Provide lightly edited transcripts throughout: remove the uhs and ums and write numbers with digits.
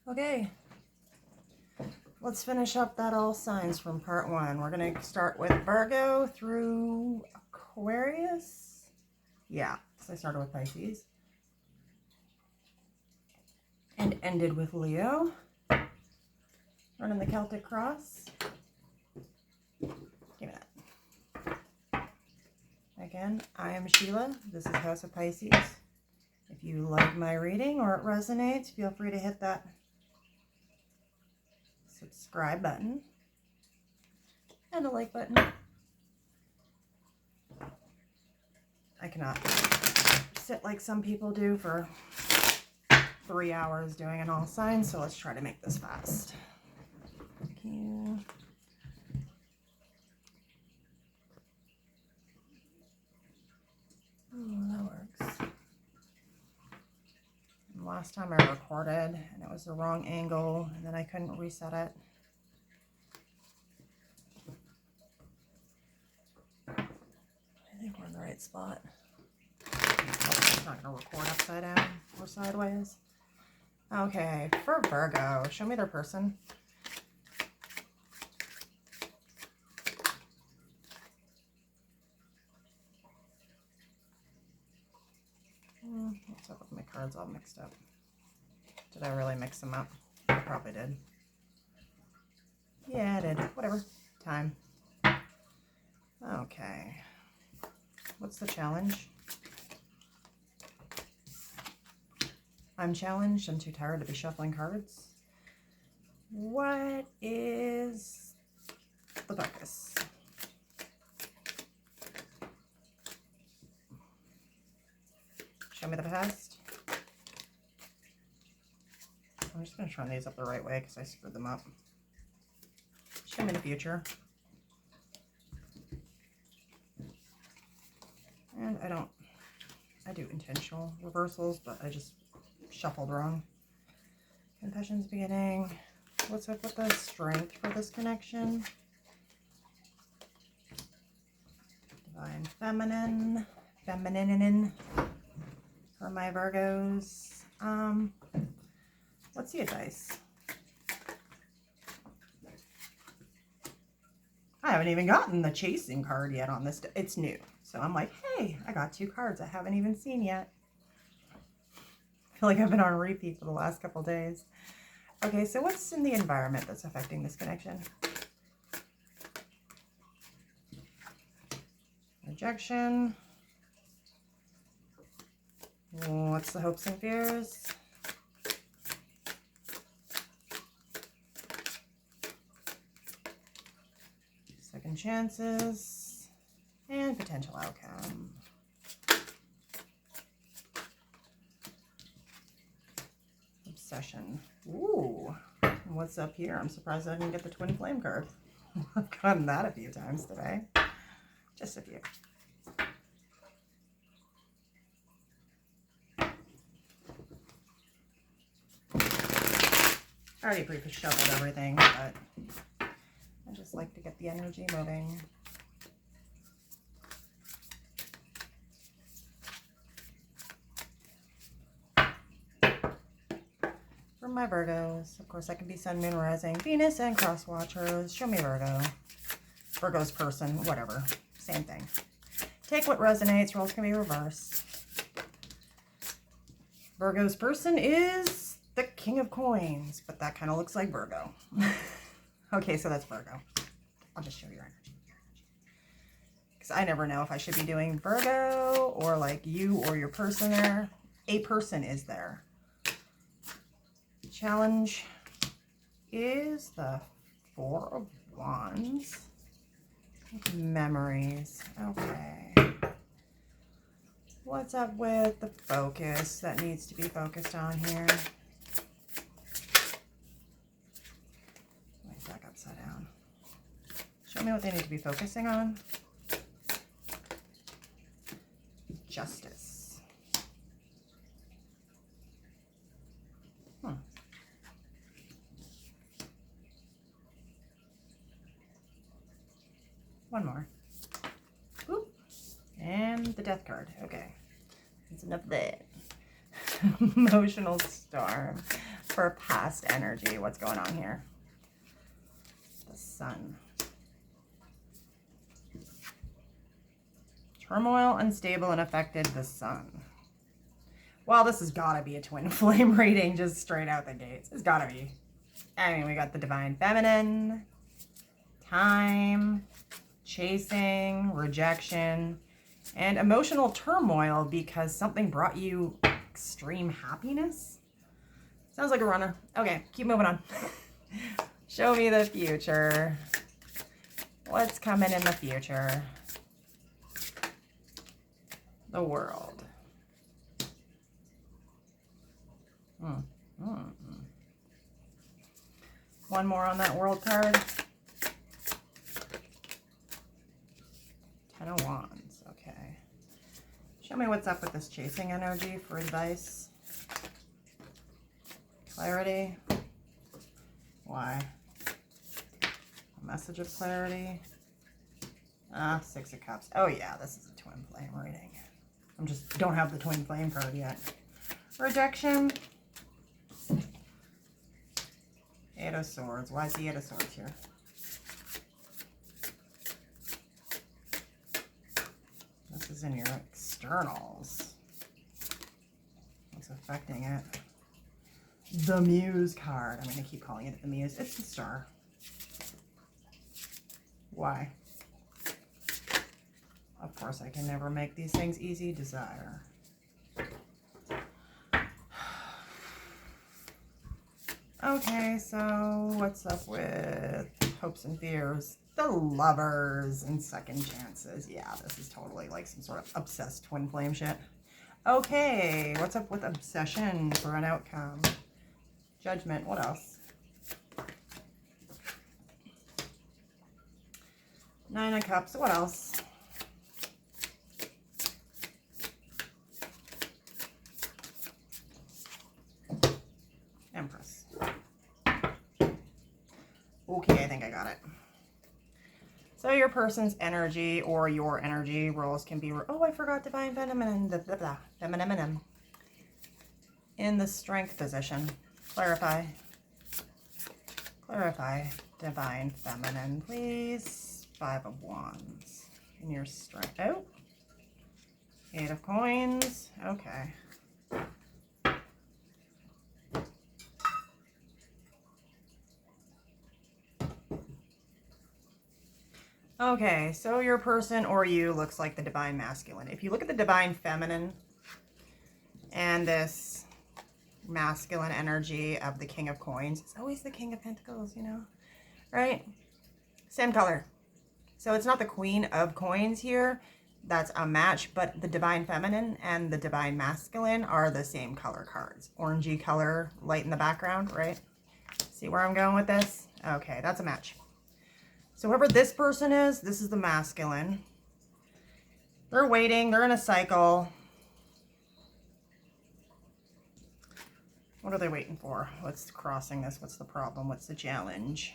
Okay, let's finish up that all signs from part 1. We're going to start with Virgo through Aquarius. Yeah, so I started with Pisces and ended with Leo. Running the Celtic cross. Give me that. Again, I am Sheila. This is House of Pisces. If you like my reading or it resonates, feel free to hit that subscribe button and a like button. I cannot sit like some people do for 3 hours doing an all sign, so let's try to make this fast. Thank you. Oh, that works. And last time I recorded and it was the wrong angle and then I couldn't reset it. I think we're in the right spot. It's not going to record upside down or sideways. Okay, for Virgo, show me their person. What's up with my cards all mixed up? Did I really mix them up? I probably did. Yeah, I did. Whatever. Time. Okay. What's the challenge? I'm challenged. I'm too tired to be shuffling cards. What is the focus? Show me the past. I'm just going to turn these up the right way because I screwed them up. Show me the future. And I do intentional reversals, but I just shuffled wrong. Confessions beginning. What's up with the strength for this connection? Divine feminine. Feminine for my Virgos. Let's see advice. I haven't even gotten the chasing card yet on this. It's new. So I'm like, hey, I got 2 cards I haven't even seen yet. I feel like I've been on repeat for the last couple days. Okay, so what's in the environment that's affecting this connection? Rejection. What's the hopes and fears? Second chances. And potential outcome. Obsession. Ooh. What's up here? I'm surprised I didn't get the twin flame card. I've gotten that a few times today. Just a few. I already pre-shuffled everything, but I just like to get the energy moving. For my Virgos, of course, I can be Sun, Moon, Rising, Venus, and Cross Watchers. Show me Virgo. Virgo's person, whatever. Same thing. Take what resonates, roles can be reversed. Virgo's person is the King of Coins, but that kind of looks like Virgo. Okay, so that's Virgo. I'll just show your energy. Because I never know if I should be doing Virgo or like you or your person there. A person is there. Challenge is the 4 of Wands. Memories. Okay. What's up with the focus that needs to be focused on here? Let me back upside down. Show me what they need to be focusing on. Justice. One more. Oop. And the death card. Okay. That's enough of that. Emotional storm. for past energy. What's going on here? The Sun. Turmoil, unstable, and affected the Sun. Well, this has got to be a twin flame reading just straight out the gates. It's got to be. I mean, we got the Divine Feminine, time, chasing, rejection, and emotional turmoil because something brought you extreme happiness. Sounds like a runner. Okay, keep moving on. Show me the future. What's coming in the future? The World. One more on that World card. 10 of Wands. Okay. Show me what's up with this chasing energy for advice. Clarity. Why? A message of clarity. Six of Cups. Oh yeah, this is a twin flame reading. I just don't have the twin flame card yet. Rejection. Eight of Swords. Why is the Eight of Swords here? This is in your externals. What's affecting it? The Muse card. I'm going to keep calling it the Muse. It's the Star. Why? Of course, I can never make these things easy. Desire. Okay, so what's up with hopes and fears? The Lovers and second chances. Yeah, this is totally like some sort of obsessed twin flame shit. Okay, what's up with obsession for an outcome? Judgment, what else? Nine of Cups, what else? Empress. Okay, I think I got it. So your person's energy or your energy roles can be... Oh, I forgot Divine Feminine. Feminine. In the Strength position. Clarify. Clarify. Divine Feminine, please. Five of Wands. In your Strength. Oh. Eight of Coins. Okay. Okay, so your person or you looks like the Divine Masculine. If you look at the Divine Feminine and this masculine energy of the King of Coins, it's always the King of Pentacles, you know, right? Same color. So it's not the Queen of Coins here. That's a match, but the Divine Feminine and the Divine Masculine are the same color cards. Orangey color, light in the background, right? See where I'm going with this? Okay, that's a match. So whoever this person is, this is the masculine. They're waiting. They're in a cycle. What are they waiting for? What's crossing this? What's the problem? What's the challenge?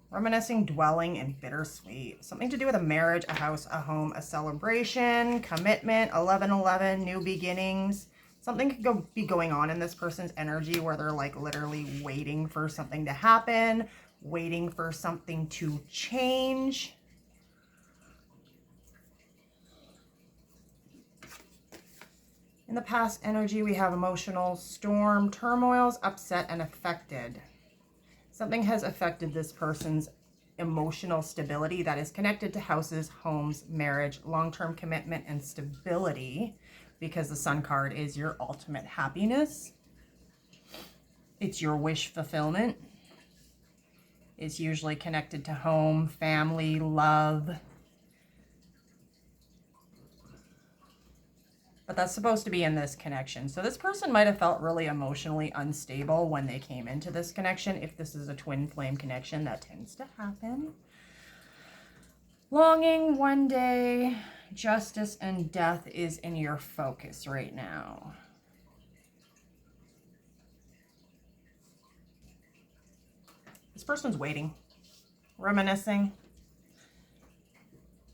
Reminiscing, dwelling, and bittersweet. Something to do with a marriage, a house, a home, a celebration, commitment, 1111, new beginnings. Something could be going on in this person's energy where they're like literally waiting for something to happen, waiting for something to change. In the past energy, we have emotional storm, turmoils, upset, and affected. Something has affected this person's emotional stability that is connected to houses, homes, marriage, long-term commitment, and stability, because the Sun card is your ultimate happiness. It's your wish fulfillment. It's usually connected to home, family, love. But that's supposed to be in this connection. So this person might have felt really emotionally unstable when they came into this connection. If this is a twin flame connection, that tends to happen. Longing, one day, justice and death is in your focus right now. This person's waiting, reminiscing,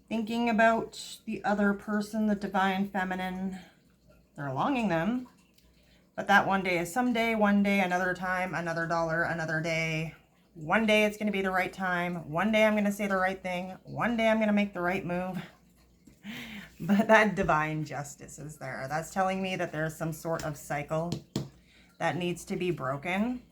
thinking about the other person, the Divine Feminine. They're longing them. But that one day is someday, one day, another time, another dollar, another day. One day it's going to be the right time. One day I'm going to say the right thing. One day I'm going to make the right move. But that divine justice is there. That's telling me that there's some sort of cycle that needs to be broken.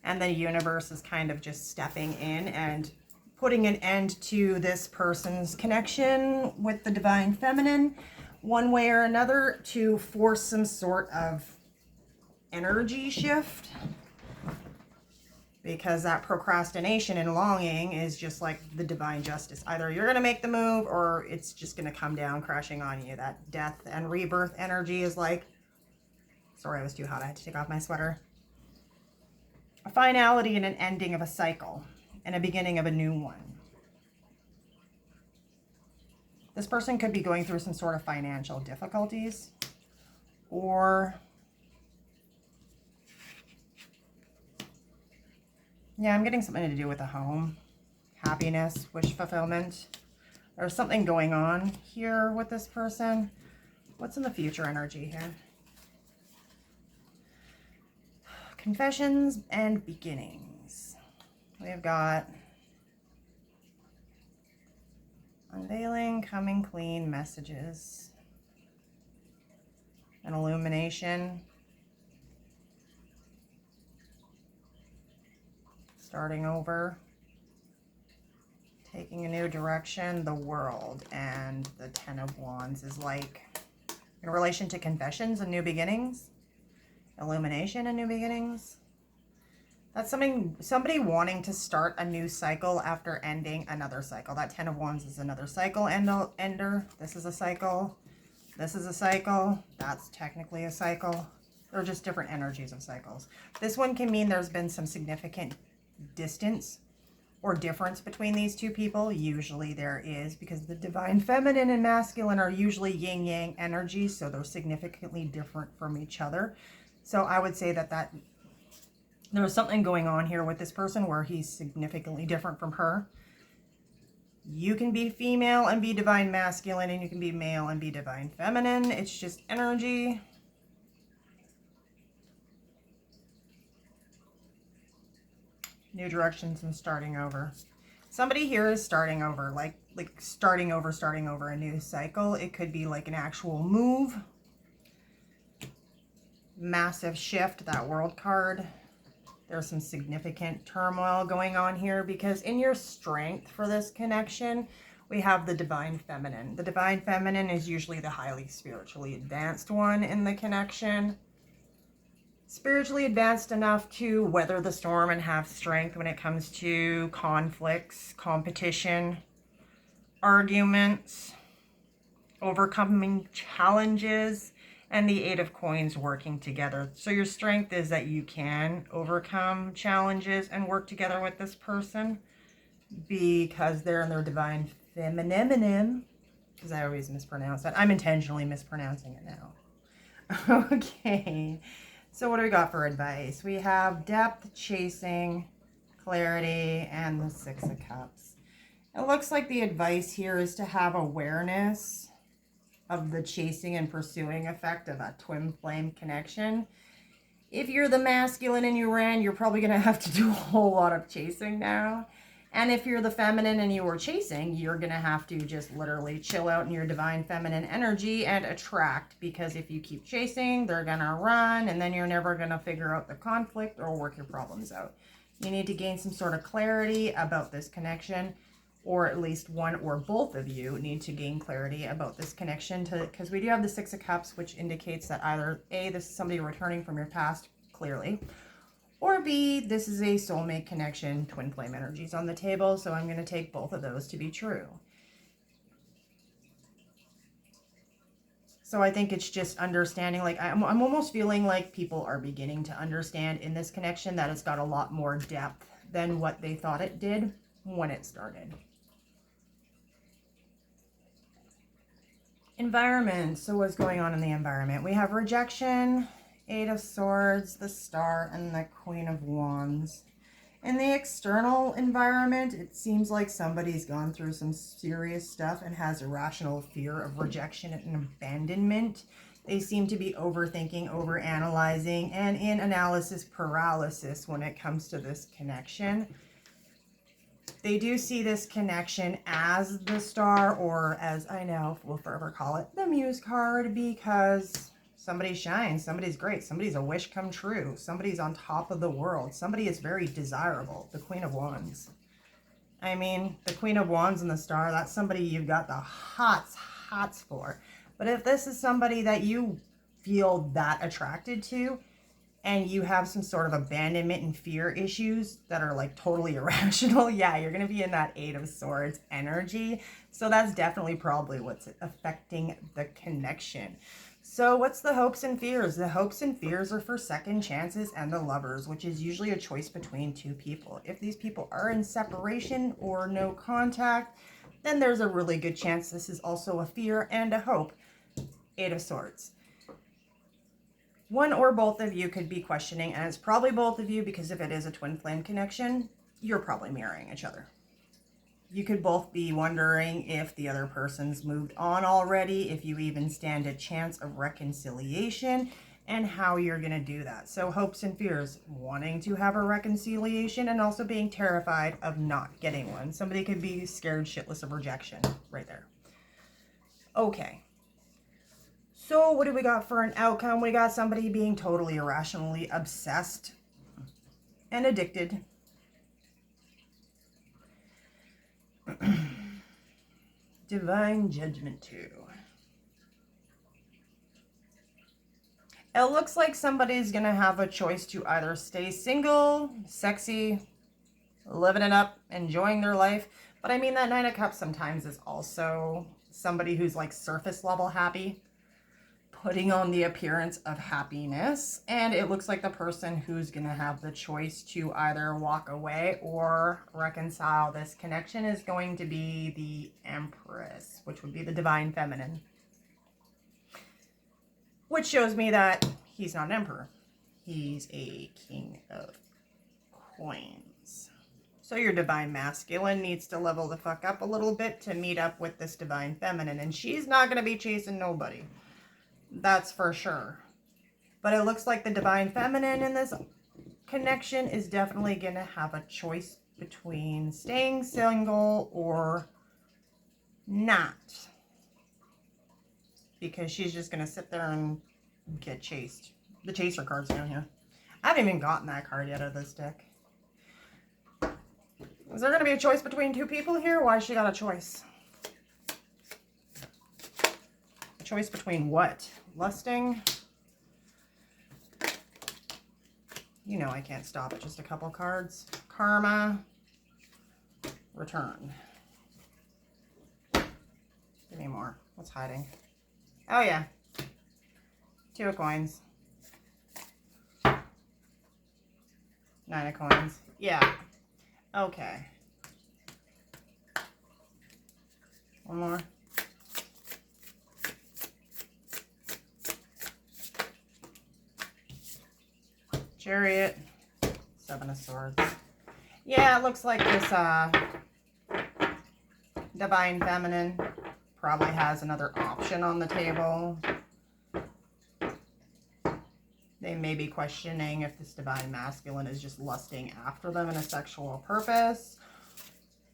And the universe is kind of just stepping in and putting an end to this person's connection with the divine feminine one way or another to force some sort of energy shift. Because that procrastination and longing is just like the divine justice. Either you're going to make the move or it's just going to come down crashing on you. That death and rebirth energy is like, sorry, it was too hot. I had to take off my sweater. A finality and an ending of a cycle and a beginning of a new one. This person could be going through some sort of financial difficulties, or yeah, I'm getting something to do with a home, happiness, wish fulfillment. There's something going on here with this person. What's in the future energy here? Confessions and beginnings. We've got unveiling, coming clean messages, an illumination, starting over, taking a new direction, the world, and the Ten of Wands is like in relation to confessions and new beginnings, illumination and new beginnings. That's somebody wanting to start a new cycle after ending another cycle. That Ten of Wands is another cycle ender. This is a cycle. This is a cycle. That's technically a cycle. They're just different energies of cycles. This one can mean there's been some significant distance or difference between these two people. Usually there is, because the divine feminine and masculine are usually yin yang energies, so they're significantly different from each other. So I would say that there's something going on here with this person where he's significantly different from her. You can be female and be divine masculine, and you can be male and be divine feminine. It's just energy. New directions and starting over. Somebody here is starting over, like starting over a new cycle. It could be like an actual move. Massive shift, that World card. There's some significant turmoil going on here because in your strength for this connection, we have the divine feminine. The divine feminine is usually the highly spiritually advanced one in the connection. Spiritually advanced enough to weather the storm and have strength when it comes to conflicts, competition, arguments, overcoming challenges, and the Eight of Coins working together. So your strength is that you can overcome challenges and work together with this person because they're in their divine feminine. Because I always mispronounce that. I'm intentionally mispronouncing it now. Okay. So what do we got for advice? We have depth, chasing, clarity, and the Six of Cups. It looks like the advice here is to have awareness of the chasing and pursuing effect of a twin flame connection. If you're the masculine and you ran, you're probably going to have to do a whole lot of chasing now. And if you're the feminine and you were chasing, you're going to have to just literally chill out in your divine feminine energy and attract. Because if you keep chasing, they're going to run, and then you're never going to figure out the conflict or work your problems out. You need to gain some sort of clarity about this connection, or at least one or both of you need to gain clarity about this connection, because we do have the Six of Cups, which indicates that either A, this is somebody returning from your past, clearly, or B, this is a soulmate connection. Twin flame energies on the table, so I'm going to take both of those to be true. So I think it's just understanding, like I'm almost feeling like people are beginning to understand in this connection that it's got a lot more depth than what they thought it did when it started. Environment. So what's going on in the environment? We have rejection, Eight of Swords, the Star, and the Queen of Wands. In the external environment, it seems like somebody's gone through some serious stuff and has irrational fear of rejection and abandonment They seem to be overthinking, overanalyzing, and in analysis paralysis when it comes to this connection. They do see this connection as the Star, or as I now will forever call it, the Muse card, because somebody shines, somebody's great, somebody's a wish come true, somebody's on top of the world, somebody is very desirable, the Queen of Wands. I mean, the Queen of Wands and the Star, that's somebody you've got the hots for. But if this is somebody that you feel that attracted to, and you have some sort of abandonment and fear issues that are like totally irrational, yeah, you're going to be in that Eight of Swords energy. So that's definitely probably what's affecting the connection. So what's the hopes and fears? The hopes and fears are for second chances and the Lovers, which is usually a choice between two people. If these people are in separation or no contact, then there's a really good chance this is also a fear and a hope. Eight of Swords. One or both of you could be questioning, and it's probably both of you, because if it is a twin flame connection, you're probably mirroring each other. You could both be wondering if the other person's moved on already, if you even stand a chance of reconciliation, and how you're going to do that. So hopes and fears, wanting to have a reconciliation and also being terrified of not getting one. Somebody could be scared shitless of rejection right there. Okay. So what do we got for an outcome? We got somebody being totally irrationally obsessed and addicted. Divine Judgment 2. It looks like somebody's going to have a choice to either stay single, sexy, living it up, enjoying their life. But I mean, that Nine of Cups sometimes is also somebody who's like surface level happy, putting on the appearance of happiness. And it looks like the person who's going to have the choice to either walk away or reconcile this connection is going to be the Empress, which would be the Divine Feminine. Which shows me that he's not an Emperor. He's a King of Coins. So your Divine Masculine needs to level the fuck up a little bit to meet up with this Divine Feminine. And she's not going to be chasing nobody. That's for sure. But it looks like the Divine Feminine in this connection is definitely going to have a choice between staying single or not. Because she's just going to sit there and get chased. The Chaser card's down here. I haven't even gotten that card yet out of this deck. Is there going to be a choice between two people here? Why she got a choice? A choice between what? Lusting? You know I can't stop at just a couple cards. Karma. Return. Give me more. What's hiding? Oh yeah. Two of Coins. Nine of Coins. Yeah. Okay. One more. Chariot. Seven of Swords. Yeah, it looks like this Divine Feminine probably has another option on the table. They may be questioning if this Divine Masculine is just lusting after them in a sexual purpose,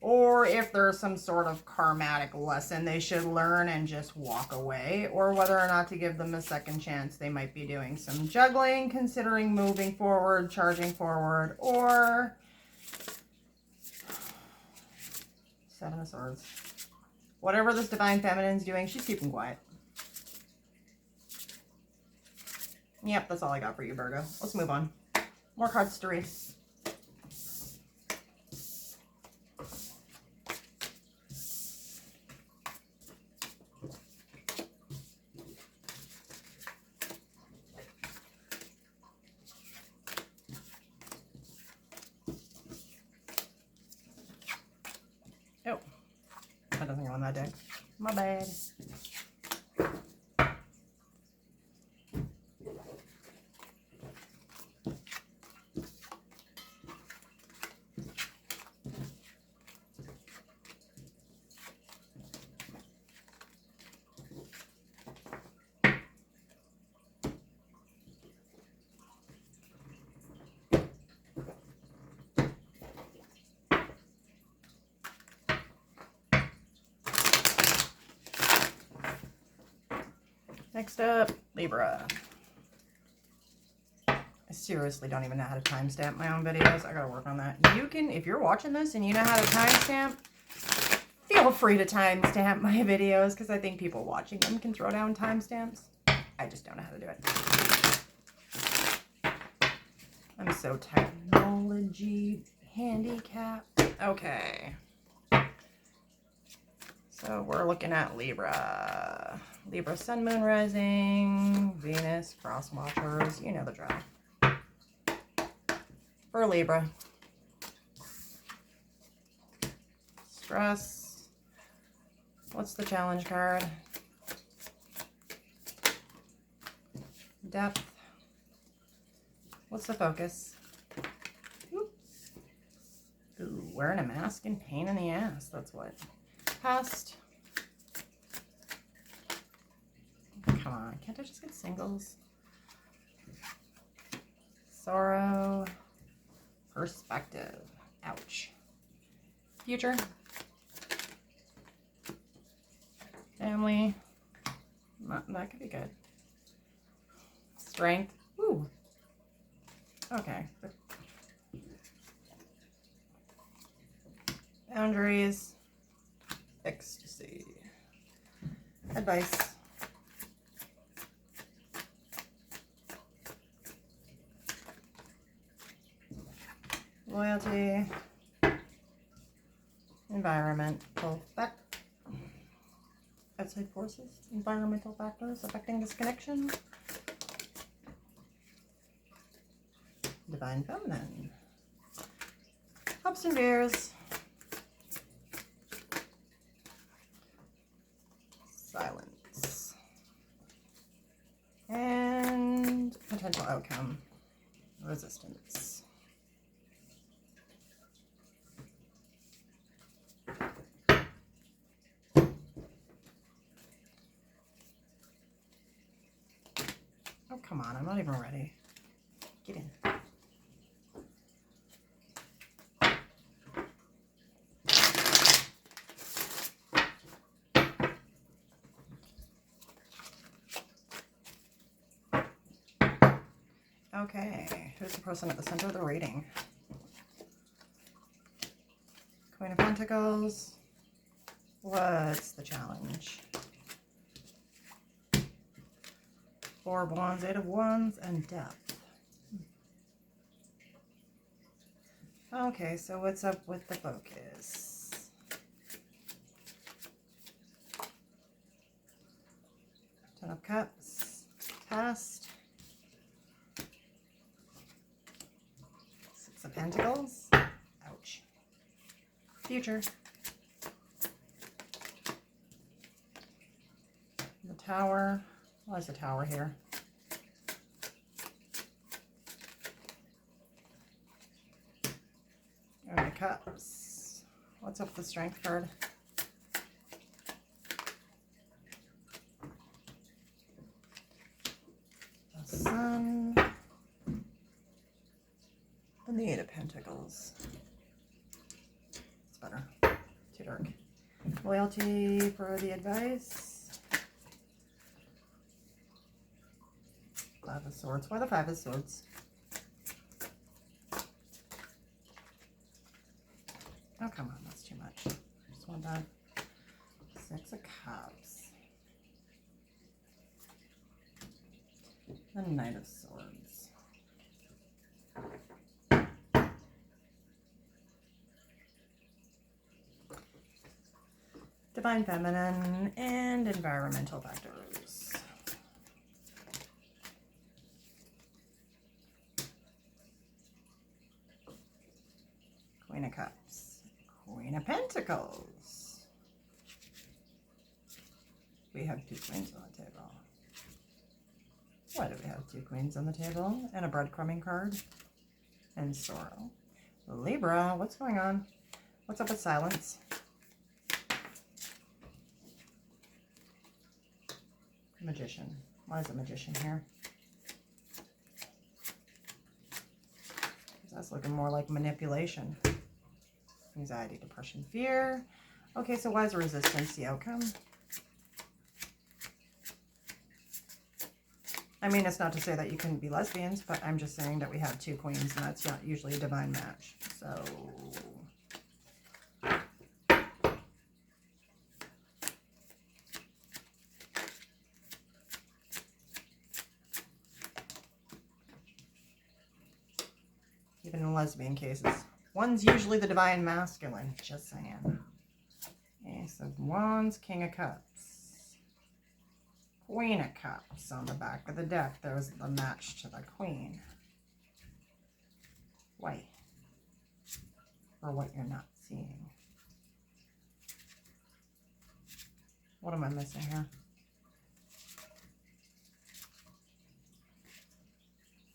or if there's some sort of karmatic lesson they should learn and just walk away, or whether or not to give them a second chance. They might be doing some juggling, considering moving forward, charging forward, or Seven of Swords. Whatever this Divine Feminine's doing, she's keeping quiet. Yep, that's all I got for you, Virgo. Let's move on. More cards to read. Oh, that doesn't go on that deck. My bad. Next up, Libra. I seriously don't even know how to timestamp my own videos. I gotta work on that. You can, if you're watching this and you know how to timestamp, feel free to timestamp my videos because I think people watching them can throw down timestamps. I just don't know how to do it. I'm so technology handicapped. Okay. So we're looking at Libra. Libra, Sun, Moon, Rising, Venus, Cross Watchers. You know the drill. For Libra. Stress. What's the challenge card? Depth. What's the focus? Ooh, wearing a mask and pain in the ass. That's what. Past. Come on, can't I just get singles? Sorrow. Perspective. Ouch. Future. Family. That could be good. Strength. Ooh. Okay. Boundaries. Ecstasy. Advice. Loyalty. Environmental outside forces. Environmental factors affecting this connection. Divine Feminine. Hopes and fears. Silence. And potential outcome. Resistance. Oh, come on. I'm not even ready. Get in. Okay, who's the person at the center of the reading? Queen of Pentacles. What's the challenge? Four of Wands, Eight of Wands, and Depth. Okay, so what's up with the focus? Ten of Cups. Past. Six of Pentacles. Ouch. Future. The Tower. Why is the Tower here? And the Cups. What's up with the Strength card? The Sun. And the Eight of Pentacles. It's better. Too dark. Loyalty for the advice. Five of Swords. Why the Five of Swords? Oh, come on. That's too much. Just want that. Six of Cups. The Knight of Swords. Divine Feminine and environmental factors. Queen of Cups. Queen of Pentacles. We have two queens on the table. Why do we have two queens on the table? And a breadcrumbing card. And Sorrow. Libra, what's going on? What's up with silence? Magician. Why is a Magician here? That's looking more like manipulation. Anxiety, depression, fear. Okay, so why is resistance the outcome? I mean, it's not to say that you couldn't be lesbians, but I'm just saying that we have 2 queens, and that's not usually a divine match. So... even in lesbian cases. One's usually the divine masculine, just saying. Ace of Wands, King of Cups. Queen of Cups on the back of the deck. There's the match to the Queen. White. Or what you're not seeing. What am I missing here?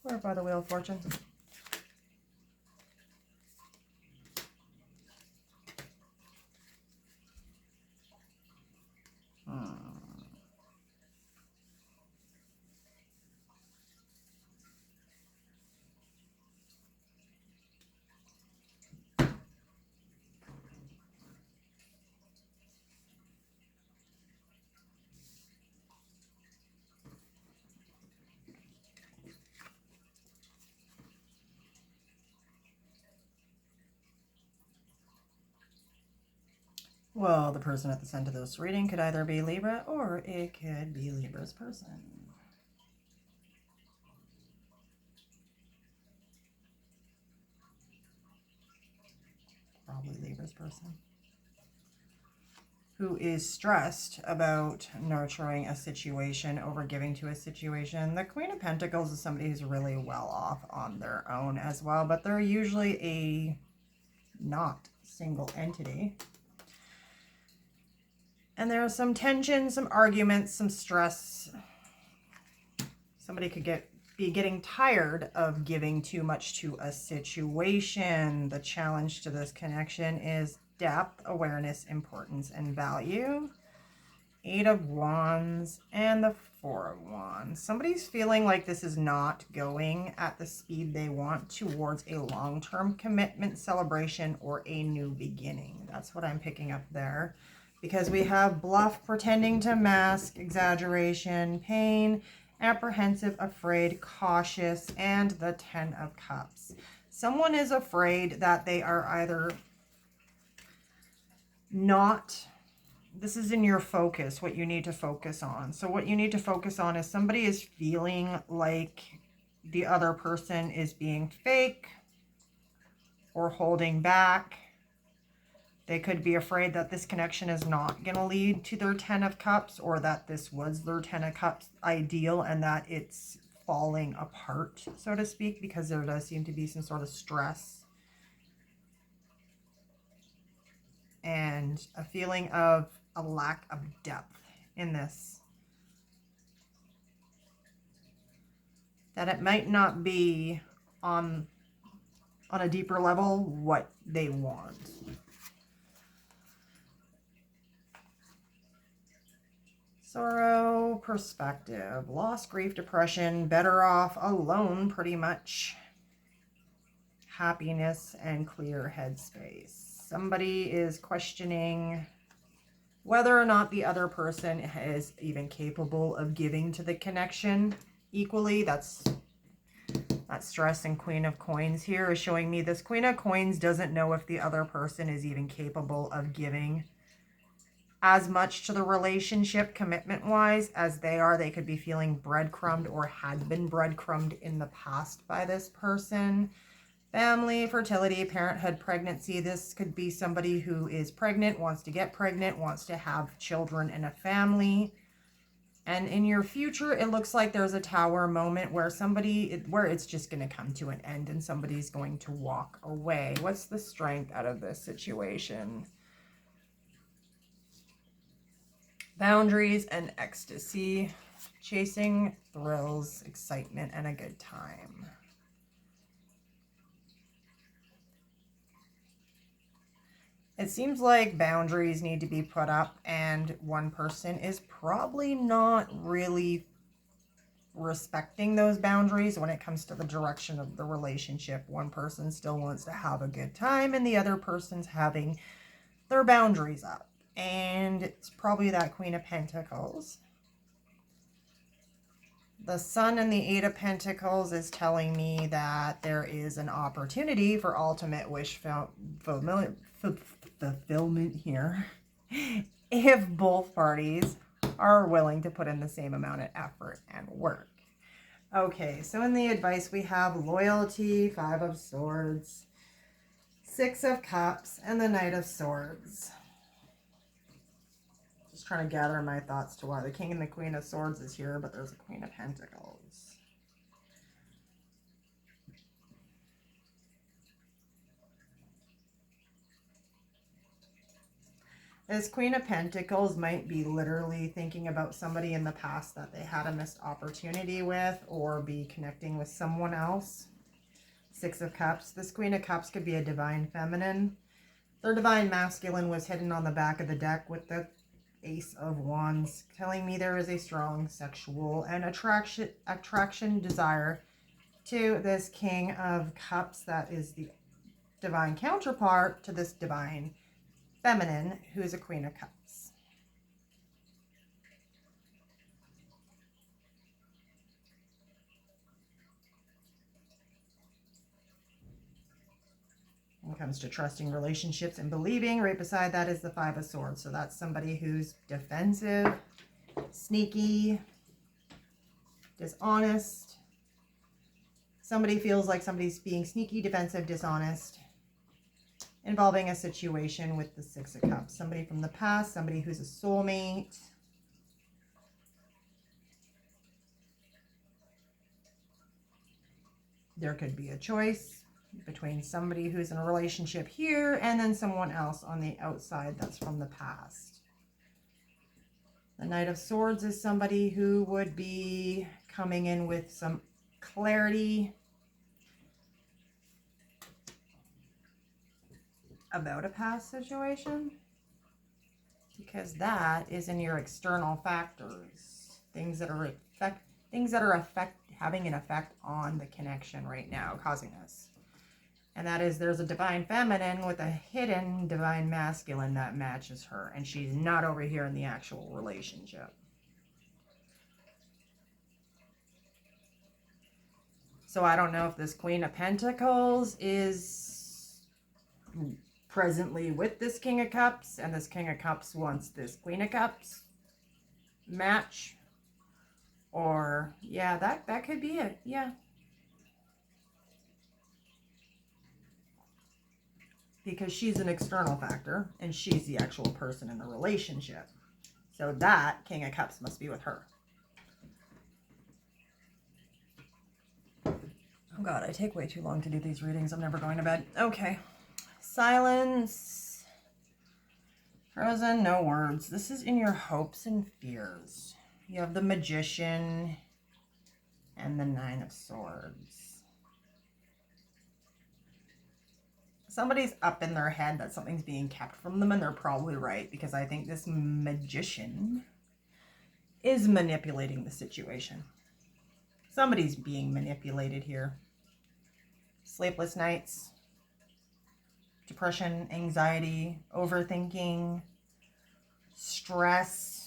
Or by the Wheel of Fortune. Well, the person at the center of this reading could either be Libra or it could be Libra's person. Probably Libra's person. Who is stressed about nurturing a situation over giving to a situation. The Queen of Pentacles is somebody who's really well off on their own as well, but they're usually a not single entity. And there are some tension, some arguments, some stress. Somebody could be getting tired of giving too much to a situation. The challenge to this connection is depth, awareness, importance, and value. 8 of Wands and the 4 of Wands. Somebody's feeling like this is not going at the speed they want towards a long-term commitment, celebration, or a new beginning. That's what I'm picking up there. Because we have bluff, pretending to mask, exaggeration, pain, apprehensive, afraid, cautious, and the 10 of Cups. Someone is afraid that they are either not, this is in your focus, what you need to focus on. So what you need to focus on is somebody is feeling like the other person is being fake or holding back. They could be afraid that this connection is not going to lead to their 10 of Cups, or that this was their 10 of Cups ideal and that it's falling apart, so to speak, because there does seem to be some sort of stress and a feeling of a lack of depth in this. That it might not be on a deeper level what they want. Sorrow, perspective, loss, grief, depression, better off alone pretty much. Happiness and clear headspace. Somebody is questioning whether or not the other person is even capable of giving to the connection equally. That's that stress and Queen of Coins here is showing me this Queen of Coins doesn't know if the other person is even capable of giving as much to the relationship commitment-wise as they are. They could be feeling breadcrumbed or had been breadcrumbed in the past by this person. Family, fertility, parenthood, pregnancy. This could be somebody who is pregnant, wants to get pregnant, wants to have children and a family. And in your future, it looks like there's a Tower moment where where it's just going to come to an end and somebody's going to walk away. What's the strength out of this situation? Boundaries and ecstasy, chasing thrills, excitement, and a good time. It seems like boundaries need to be put up, and one person is probably not really respecting those boundaries when it comes to the direction of the relationship. One person still wants to have a good time, and the other person's having their boundaries up. And it's probably that Queen of Pentacles. The Sun and the Eight of Pentacles is telling me that there is an opportunity for ultimate wish fulfillment here if both parties are willing to put in the same amount of effort and work. Okay, so in the advice we have loyalty, Five of Swords, Six of Cups, and the Knight of Swords. Just trying to gather my thoughts to why the King and the Queen of Swords is here, but there's a Queen of Pentacles. This Queen of Pentacles might be literally thinking about somebody in the past that they had a missed opportunity with, or be connecting with someone else. Six of Cups. This Queen of Cups could be a divine feminine. Their divine masculine was hidden on the back of the deck with the Ace of Wands, telling me there is a strong sexual and attraction desire to this King of Cups that is the divine counterpart to this divine feminine who is a Queen of Cups. When it comes to trusting relationships and believing, right beside that is the Five of Swords. So that's somebody who's defensive, sneaky, dishonest. Somebody feels like somebody's being sneaky, defensive, dishonest, involving a situation with the Six of Cups. Somebody from the past, somebody who's a soulmate. There could be a choice between somebody who's in a relationship here and then someone else on the outside that's from the past. The Knight of Swords is somebody who would be coming in with some clarity about a past situation, because that is in your external factors, things that are having an effect on the connection right now, causing this. And that is, there's a divine feminine with a hidden divine masculine that matches her, and she's not over here in the actual relationship. So I don't know if this Queen of Pentacles is presently with this King of Cups, and this King of Cups wants this Queen of Cups match. Or, yeah, that could be it. Yeah. Because she's an external factor, and she's the actual person in the relationship. So that King of Cups must be with her. Oh God, I take way too long to do these readings. I'm never going to bed. Okay. Silence. Frozen, no words. This is in your hopes and fears. You have the Magician and the Nine of Swords. Somebody's up in their head that something's being kept from them, and they're probably right, because I think this Magician is manipulating the situation. Somebody's being manipulated here. Sleepless nights, depression, anxiety, overthinking, stress.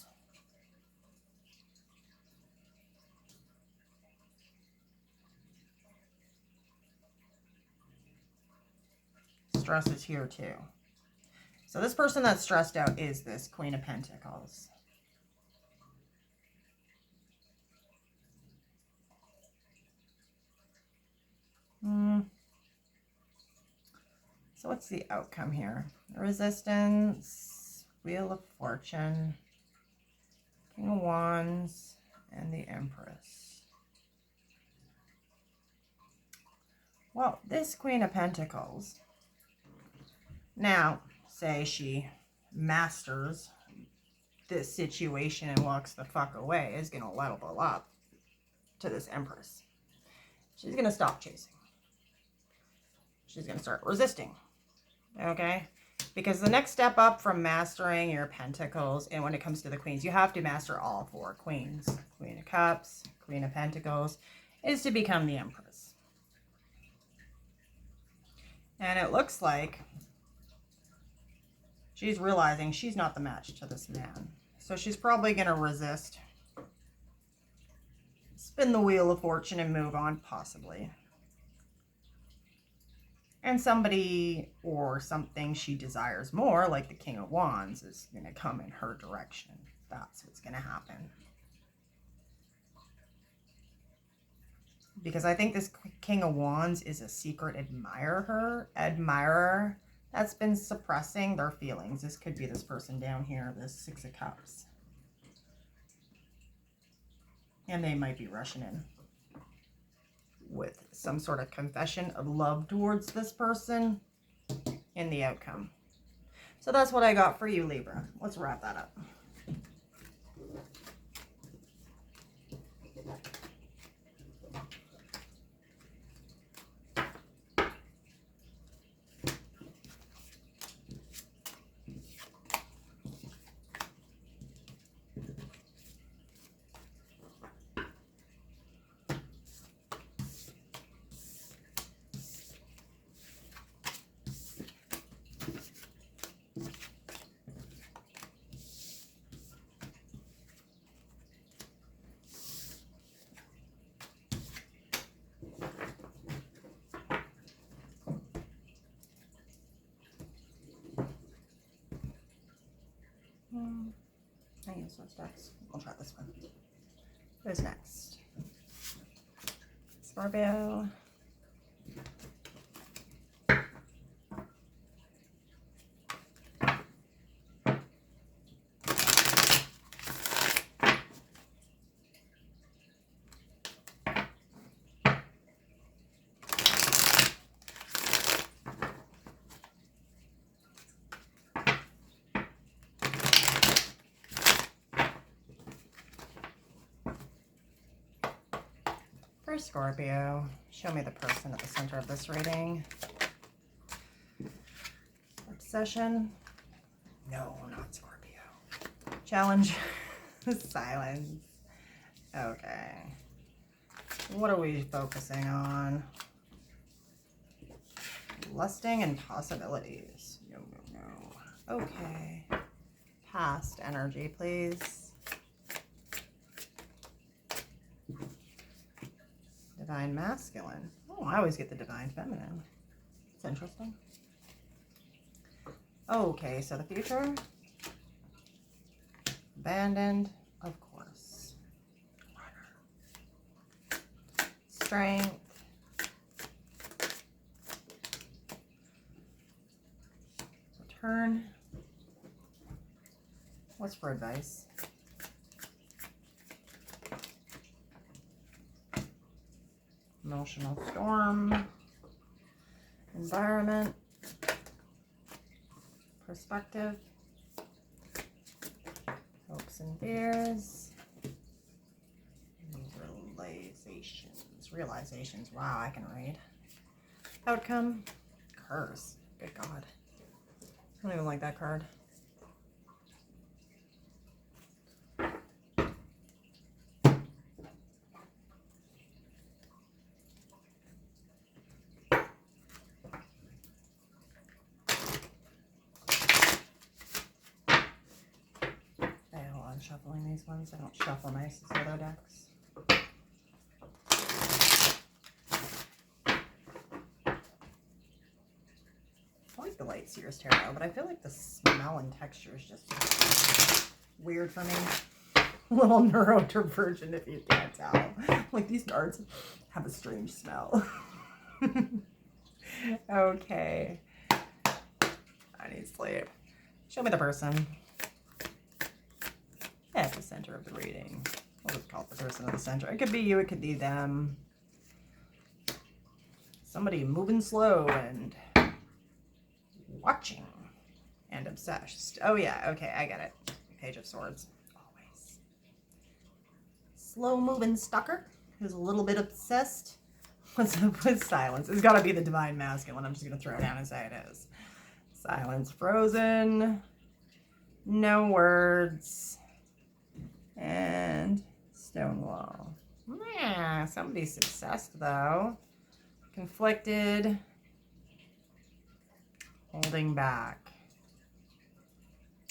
Stress is here too. So this person that's stressed out is this Queen of Pentacles. So what's the outcome here? Resistance, Wheel of Fortune, King of Wands, and the Empress. Well, this Queen of Pentacles, now, say she masters this situation and walks the fuck away, is going to level up to this Empress. She's going to stop chasing. She's going to start resisting. Okay? Because the next step up from mastering your Pentacles, and when it comes to the Queens, you have to master all four Queens. Queen of Cups, Queen of Pentacles, is to become the Empress. And it looks like she's realizing she's not the match to this man. So she's probably going to resist spin the wheel of fortune and move on, possibly. And somebody or something she desires more, like the King of Wands, is going to come in her direction. That's what's going to happen. Because I think this King of Wands is a secret admirer that's been suppressing their feelings. This could be this person down here, this Six of Cups. And they might be rushing in with some sort of confession of love towards this person in the outcome. So that's what I got for you, Libra. Let's wrap that up. I use those decks. I'll try this one. Who's next? Scorpio. For Scorpio, show me the person at the center of this reading. Obsession. No, not Scorpio. Challenge. Silence. Okay. What are we focusing on? Lusting and possibilities. No, no, no. Okay. Past energy, please. Divine masculine. Oh, I always get the divine feminine. It's interesting. Okay, so the future. Abandoned, of course. Runner. Strength. Return. What's for advice? Emotional storm, environment, perspective, hopes and fears, realizations. Wow, I can read. Outcome, curse. Good God. I don't even like that card. Shuffling these ones. I don't shuffle nice as other decks. I like the Light Seers Tarot, but I feel like the smell and texture is just weird for me. A little neurodivergent if you can't tell. Like these cards have a strange smell. Okay. I need sleep. Show me the person. At the center of the reading. We'll just call it the person at the center. It could be you, it could be them. Somebody moving slow and watching and obsessed. Oh yeah, okay, I get it. Page of Swords. Always. Slow moving stalker who's a little bit obsessed. What's up with silence? It's gotta be the divine masculine. I'm just gonna throw it down and say it is. Silence frozen. No words. And Stonewall. Yeah, somebody's obsessed though. Conflicted. Holding back.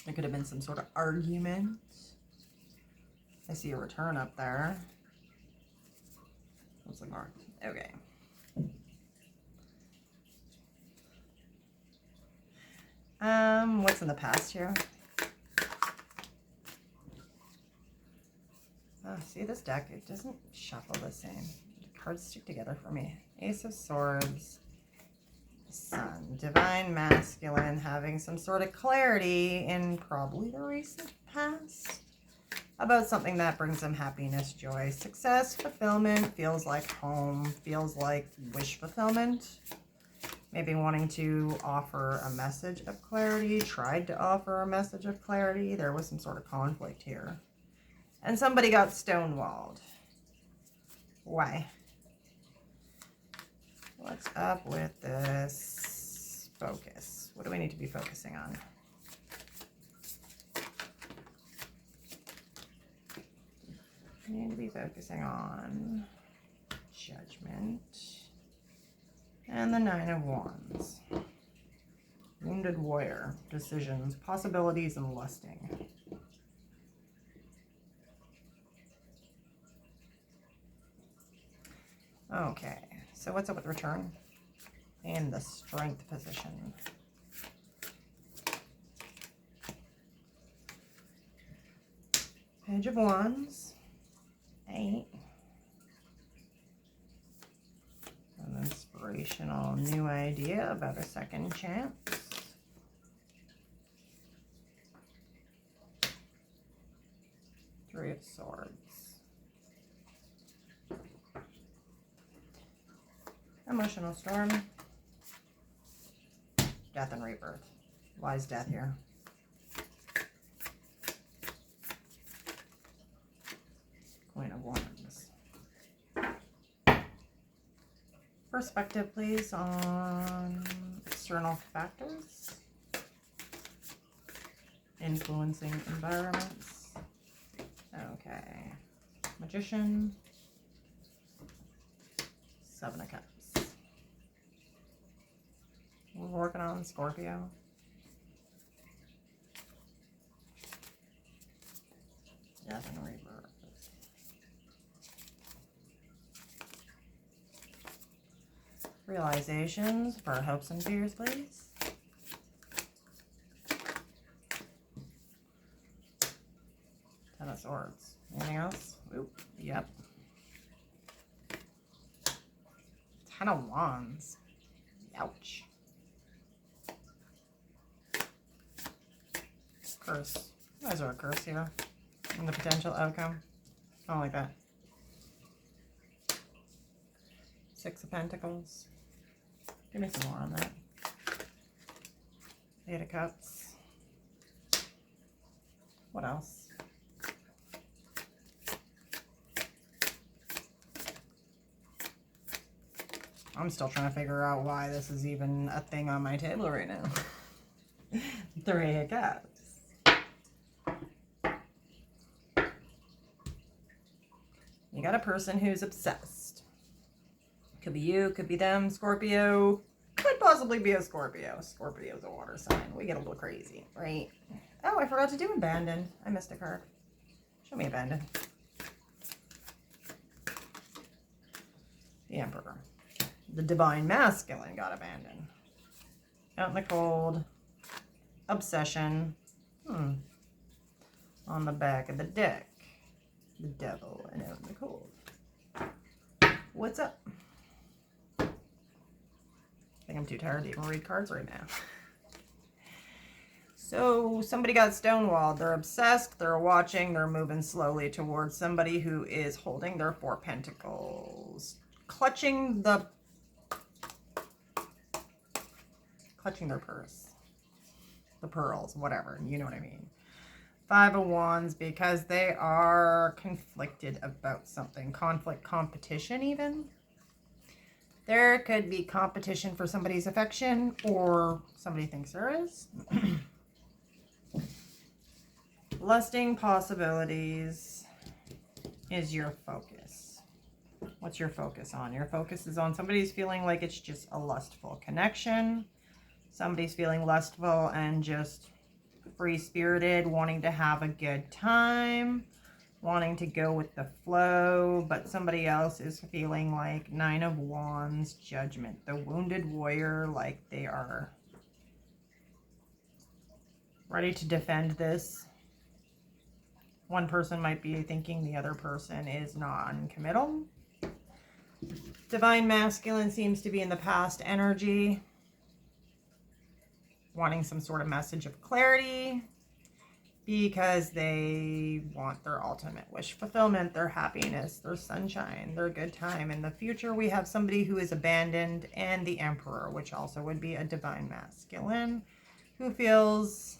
It could have been some sort of argument. I see a return up there. Let's look more. Okay. What's in the past here? Oh, see this deck, it doesn't shuffle the same. The cards stick together for me. Ace of Swords, Sun, Divine Masculine, having some sort of clarity in probably the recent past about something that brings them happiness, joy, success, fulfillment, feels like home, feels like wish fulfillment. Maybe wanting to offer a message of clarity, tried to offer a message of clarity. There was some sort of conflict here. And somebody got stonewalled. Why? What's up with this focus? What do we need to be focusing on? We need to be focusing on Judgment. And the Nine of Wands. Wounded Warrior. Decisions, possibilities, and lusting. Okay, so what's up with Return? And the Strength position. Page of Wands. 8. An inspirational new idea about a second chance. Three of Swords. Emotional Storm. Death and Rebirth. Why is death here? Queen of Wands. Perspective, please, on external factors. Influencing environments. Okay. Magician. Seven of Cups. We're working on Scorpio. Death and Rebirth. Realizations for hopes and fears, please. Ten of Swords. Anything else? Oop. Yep. Ten of Wands. Ouch. Curse. You guys are a curse here. And the potential outcome. I don't like that. Six of Pentacles. Give me some more on that. Eight of Cups. What else? I'm still trying to figure out why this is even a thing on my table right now. Three of Cups. You got a person who's obsessed. Could be you, could be them, Scorpio. Could possibly be a Scorpio. Scorpio's a water sign. We get a little crazy, right? Oh, I forgot to do Abandoned. I missed a card. Show me Abandoned. The Emperor. The Divine Masculine got abandoned. Out in the cold. Obsession. On the back of the deck. The Devil and out in the cold. What's up? I think I'm too tired to even read cards right now. So somebody got stonewalled. They're obsessed. They're watching. They're moving slowly towards somebody who is holding their Four Pentacles. Clutching their purse. The pearls, whatever. You know what I mean. Five of Wands, because they are conflicted about something. Conflict, competition even. There could be competition for somebody's affection, or somebody thinks there is. Lusting possibilities is your focus. What's your focus on? Your focus is on somebody's feeling like it's just a lustful connection. Somebody's feeling lustful and just free-spirited, wanting to have a good time. wanting to go with the flow, but somebody else is feeling like Nine of Wands, Judgment, the wounded warrior, like they are ready to defend this. One person might be thinking the other person is non-committal. Divine Masculine seems to be in the past energy, wanting some sort of message of clarity because they want their ultimate wish fulfillment, their happiness, their sunshine, their good time. In the future, we have somebody who is abandoned, and the Emperor, which also would be a Divine Masculine, who feels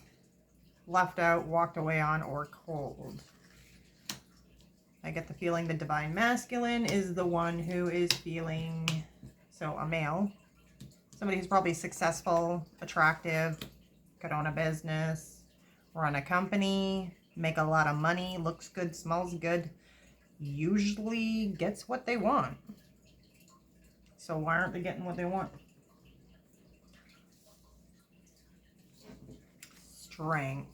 left out, walked away on, or cold. I get the feeling the Divine Masculine is the one who is feeling, so a male, somebody who's probably successful, attractive, could own a business, run a company, make a lot of money, looks good, smells good, usually gets what they want. So why aren't they getting what they want? Strength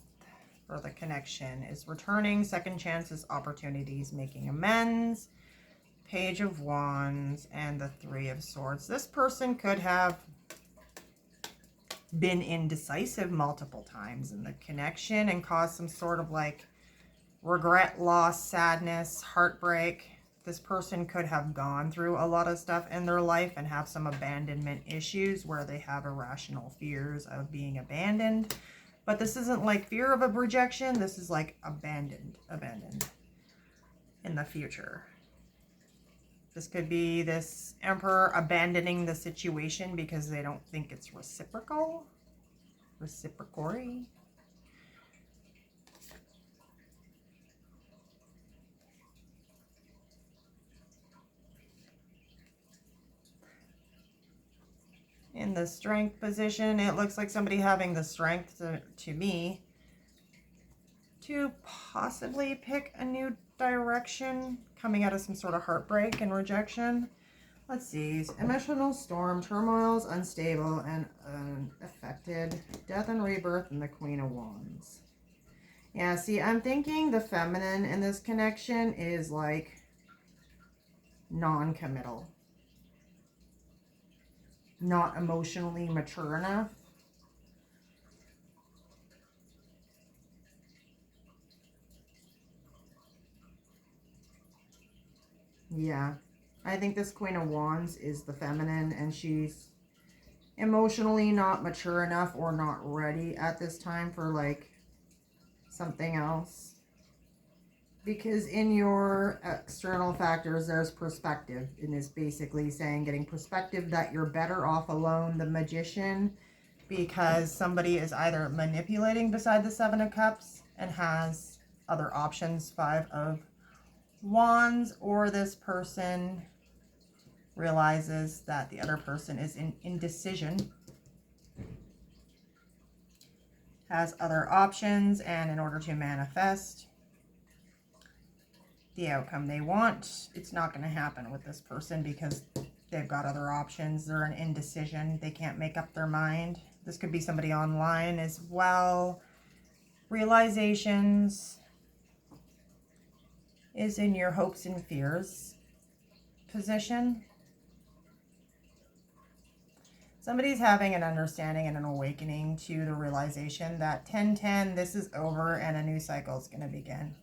for the connection is returning, second chances, opportunities, making amends, Page of Wands, and the Three of Swords. This person could have been indecisive multiple times in the connection and caused some sort of like regret, loss, sadness, heartbreak. This person could have gone through a lot of stuff in their life and have some abandonment issues where they have irrational fears of being abandoned. But this isn't like fear of a rejection. This is like abandoned in the future. This could be this Emperor abandoning the situation because they don't think it's reciprocal. Reciprocory. In the strength position, it looks like somebody having the strength to me to possibly pick a new direction, coming out of some sort of heartbreak and rejection. Let's see. Emotional storm, turmoils, unstable, and unaffected. Death and rebirth, and the Queen of Wands. Yeah, see, I'm thinking the feminine in this connection is like non-committal. Not emotionally mature enough. Yeah, I think this Queen of Wands is the feminine, and she's emotionally not mature enough or not ready at this time for like something else. Because in your external factors, there's perspective, and is basically saying getting perspective that you're better off alone, the Magician, because somebody is either manipulating beside the Seven of Cups and has other options, Five of Wands, or this person realizes that the other person is in indecision, has other options, and in order to manifest the outcome they want, it's not going to happen with this person because they've got other options. They're in indecision. They can't make up their mind. This could be somebody online as well. Realizations is in your hopes and fears position. Somebody's having an understanding and an awakening to the realization that 10-10, this is over and a new cycle is going to begin.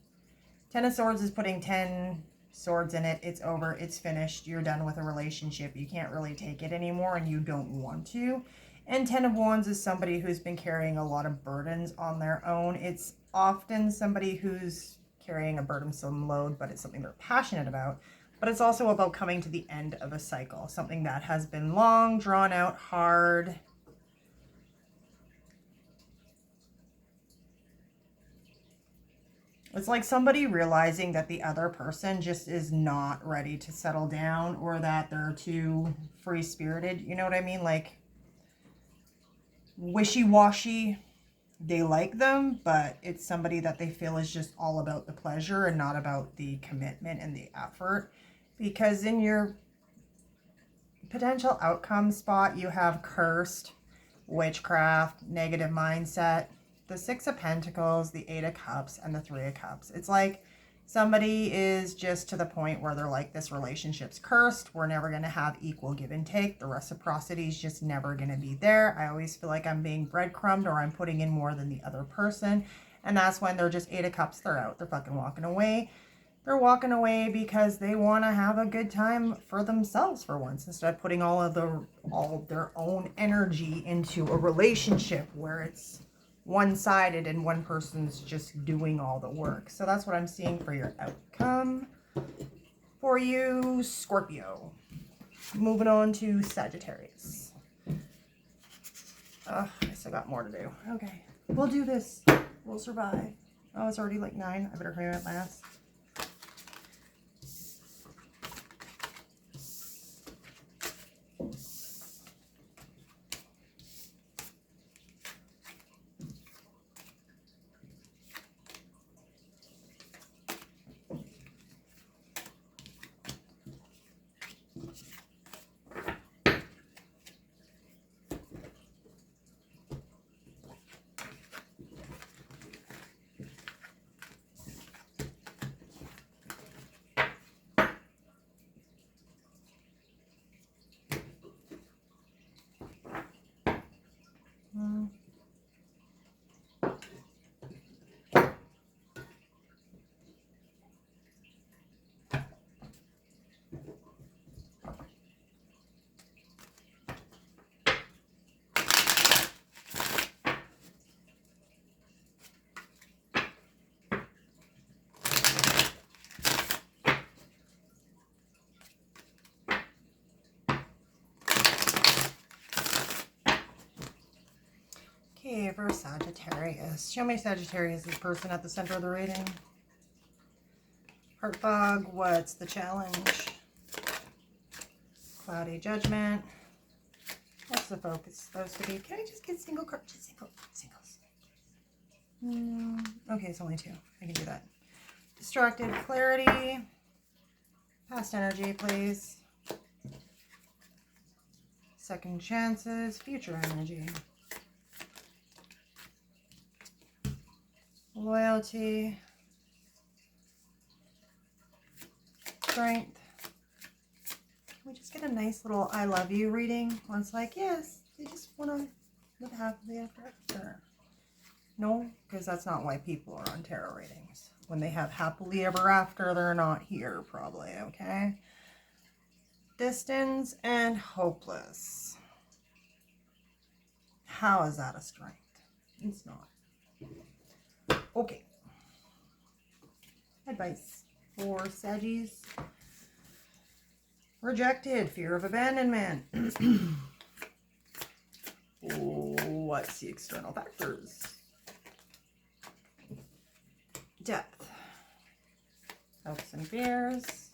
10 of Swords is putting 10 swords in it. It's over. It's finished. You're done with a relationship. You can't really take it anymore and you don't want to. And 10 of Wands is somebody who's been carrying a lot of burdens on their own. It's often somebody who's carrying a burdensome load, but it's something they're passionate about. But it's also about coming to the end of a cycle, something that has been long, drawn out, hard. It's like somebody realizing that the other person just is not ready to settle down, or that they're too free-spirited. You know what I mean? Like wishy-washy. They like them, but it's somebody that they feel is just all about the pleasure and not about the commitment and the effort. Because in your potential outcome spot, you have cursed, witchcraft, negative mindset, the Six of Pentacles, the Eight of Cups, and the Three of Cups. It's like Somebody is just to the point where they're like, this relationship's cursed. We're never going to have equal give and take. The reciprocity is just never going to be there. I always feel like I'm being breadcrumbed or I'm putting in more than the other person. And that's when they're just 8 of Cups. They're out. They're fucking walking away. They're walking away because they want to have a good time for themselves for once, instead of putting all of their own energy into a relationship where it's one-sided and one person's just doing all the work. So that's what I'm seeing for your outcome for you, Scorpio. Moving on to Sagittarius. I still got more to do. Okay, we'll do this. We'll survive. Oh, it's already like 9. I better hurry up my ass. Okay, for Sagittarius. Show me Sagittarius, this person at the center of the reading. Heart fog, what's the challenge? Cloudy judgment. What's the focus supposed to be? Can I just get single card? Just singles. Okay, it's only 2. I can do that. Distracted clarity. Past energy, please. Second chances, future energy. Loyalty. Strength. Can we just get a nice little I love you reading? Where it's like, yes, they just want to live happily after. No, because that's not why people are on tarot readings. When they have happily ever after, they're not here probably, okay? Distance and hopeless. How is that a strength? It's not. Okay. Advice for Saggies. Rejected. Fear of abandonment. What's the external factors? Depth. Hopes and fears.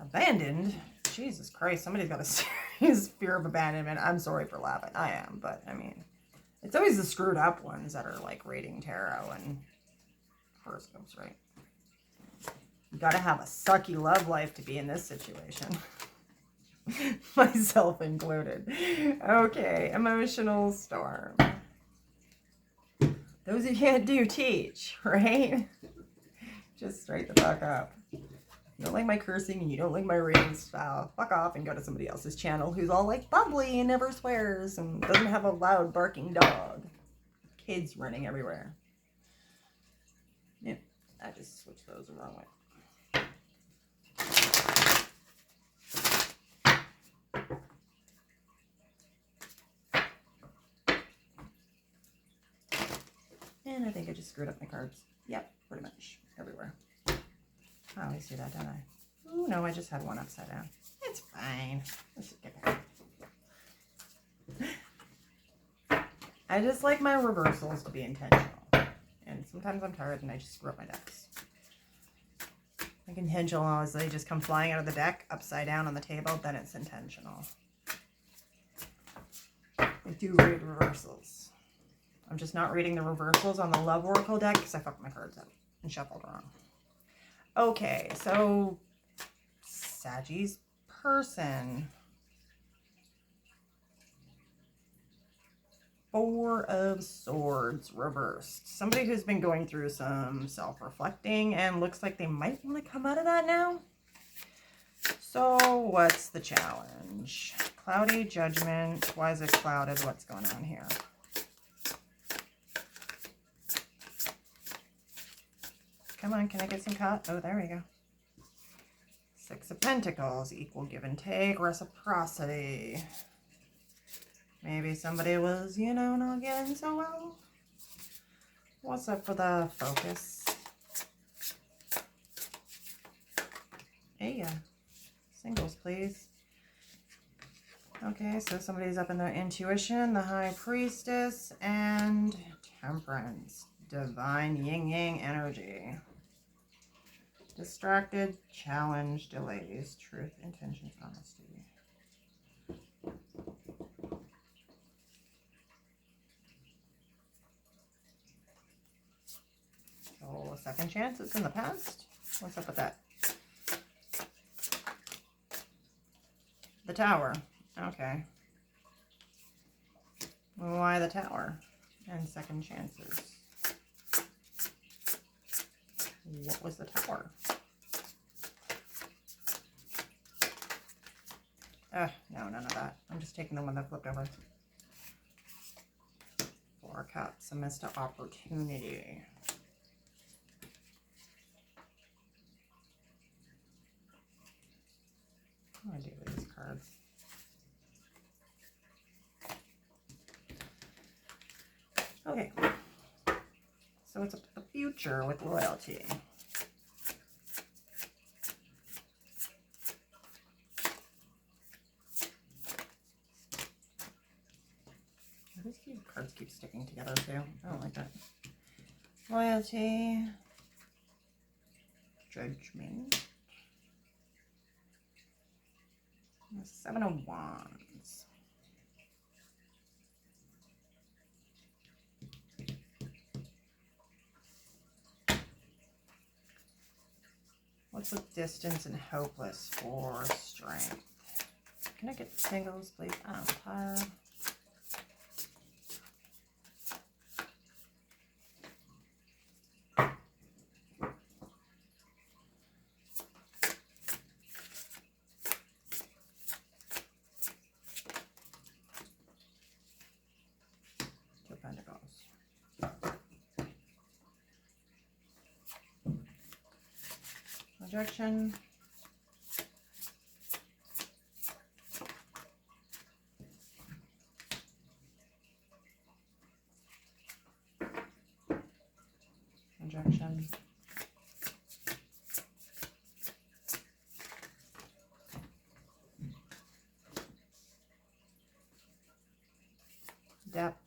Abandoned? Jesus Christ, somebody's got a serious fear of abandonment. I'm sorry for laughing. I am, but I mean, it's always the screwed up ones that are like reading tarot and horoscopes, right? You gotta have a sucky love life to be in this situation. Myself included. Okay, emotional storm. Those who can't do, teach, right? Just straight the fuck up. You don't like my cursing and you don't like my reading style, fuck off and go to somebody else's channel who's all like bubbly and never swears and doesn't have a loud barking dog. Kids running everywhere. Yep, I just switched those the wrong way. And I think I just screwed up my cards. Yep, pretty much everywhere. I always do that, don't I? Oh, no, I just had one upside down. It's fine. Let's just get back. I just like my reversals to be intentional. And sometimes I'm tired and I just screw up my decks. Like intentional is they just come flying out of the deck upside down on the table, then it's intentional. I do read reversals. I'm just not reading the reversals on the Love Oracle deck because I fucked my cards up and shuffled wrong. Okay, so Saggie's person. Four of Swords reversed. Somebody who's been going through some self-reflecting and looks like they might want to come out of that now. So what's the challenge? Cloudy Judgment. Why is it clouded? What's going on here? Come on, can I get some cut? Oh, there we go. Six of Pentacles. Equal give and take. Reciprocity. Maybe somebody was, you know, not getting so well. What's up for the focus? Hey, singles, please. Okay, so somebody's up in their intuition, the High Priestess, and Temperance. Divine yin-yang energy. Distracted, challenge, delays, truth, intentions, honesty. So, second chances in the past? What's up with that? The Tower. Okay. Why the Tower? And second chances. What was the Tower? No, none of that. I'm just taking the one that flipped over. Four Cups, a missed opportunity. What do I do with these cards? Okay. So it's the future with loyalty. These cards keep sticking together too. I don't like that. Loyalty. Judgment. Seven of Wands. What's with distance and hopeless for strength? Can I get singles, please? I'm tired. Two Pentacles. Projection. Projection. Depth.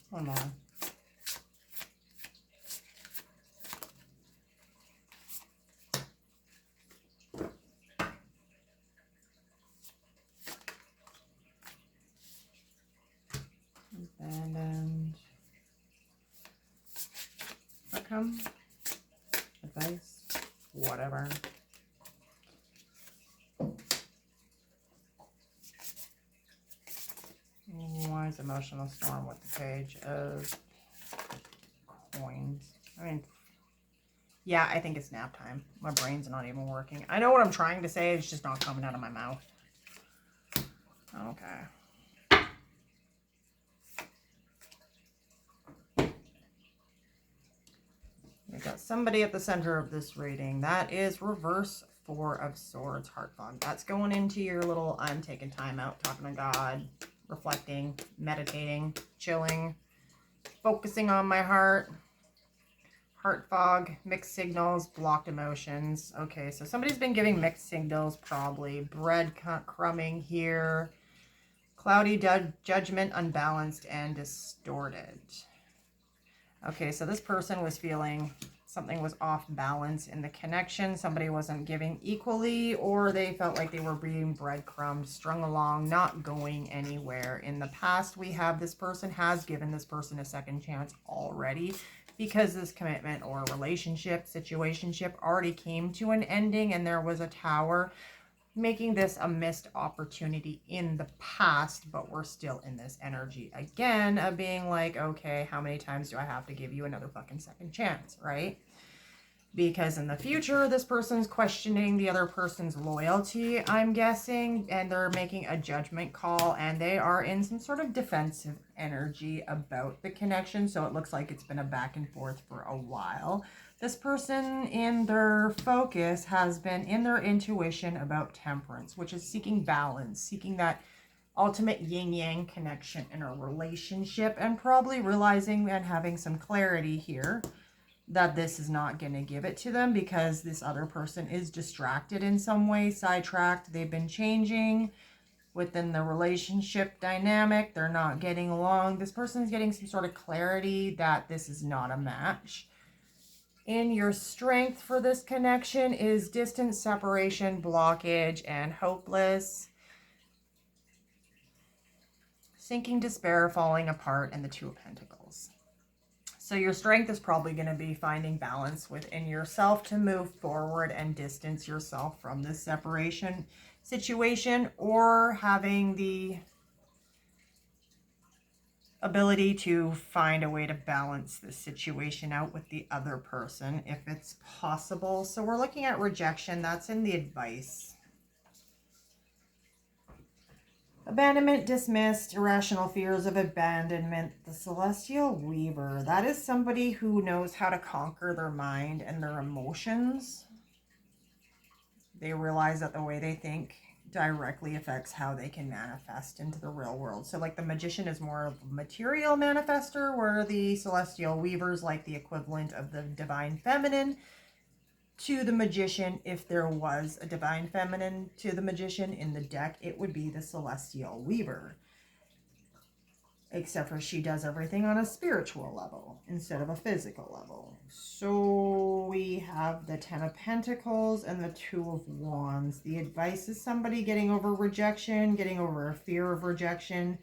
One more. Abandoned. Outcome. Advice. Whatever. Why is emotional storm with the Page of Coins? I mean, yeah, I think it's nap time. My brain's not even working. I know what I'm trying to say. It's just not coming out of my mouth. Okay. We got somebody at the center of this reading. That is reverse Four of Swords, Heart Fog. That's going into your little I'm taking time out, talking to God, reflecting, meditating, chilling, focusing on my heart. Heart fog, mixed signals, blocked emotions. Okay, so somebody's been giving mixed signals, probably. Breadcrumbing here. Cloudy judgment, unbalanced, and distorted. Okay, so this person was feeling something was off balance in the connection. Somebody wasn't giving equally, or they felt like they were being breadcrumbed, strung along, not going anywhere. In the past, we have this person has given this person a second chance already. because this commitment or relationship, situationship already came to an ending and there was a tower, making this a missed opportunity in the past, but we're still in this energy again of being like, okay, how many times do I have to give you another fucking second chance, right? Because in the future, this person's questioning the other person's loyalty, I'm guessing, and they're making a judgment call, and they are in some sort of defensive energy about the connection. So it looks like it's been a back and forth for a while. This person in their focus has been in their intuition about temperance, which is seeking balance, seeking that ultimate yin-yang connection in a relationship, and probably realizing and having some clarity here that this is not going to give it to them because this other person is distracted in some way, sidetracked. They've been changing within the relationship dynamic. They're not getting along. This person's getting some sort of clarity that this is not a match. In your strength for this connection is distance, separation, blockage, and hopeless. Sinking, despair, falling apart, and the Two of Pentacles. So your strength is probably going to be finding balance within yourself to move forward and distance yourself from this separation situation, or having the ability to find a way to balance this situation out with the other person if it's possible. So we're looking at rejection. That's in the advice. Abandonment, dismissed, irrational fears of abandonment, the Celestial Weaver. That is somebody who knows how to conquer their mind and their emotions. They realize that the way they think directly affects how they can manifest into the real world. So like the Magician is more of a material manifester, where the Celestial Weaver is like the equivalent of the Divine Feminine to the Magician. If there was a Divine Feminine to the Magician in the deck, it would be the Celestial Weaver. Except for she does everything on a spiritual level instead of a physical level. So we have the Ten of Pentacles and the Two of Wands. The advice is somebody getting over rejection, getting over a fear of rejection,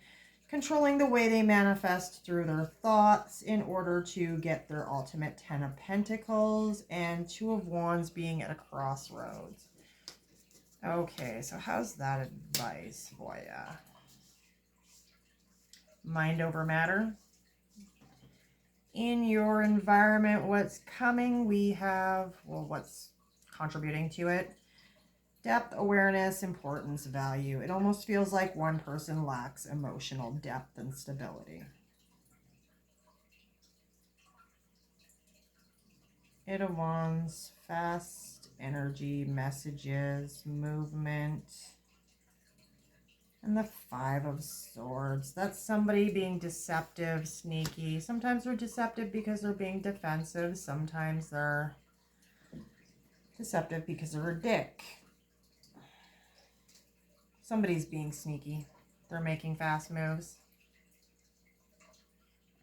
controlling the way they manifest through their thoughts in order to get their ultimate Ten of Pentacles, and Two of Wands being at a crossroads. Okay, so how's that advice for ya? Mind over matter. In your environment, what's coming, we have, well, what's contributing to it? Depth, awareness, importance, value. It almost feels like one person lacks emotional depth and stability. Eight of Wands, fast energy, messages, movement. And the Five of Swords. That's somebody being deceptive, sneaky. Sometimes they're deceptive because they're being defensive. Sometimes they're deceptive because they're a dick. Somebody's being sneaky. They're making fast moves.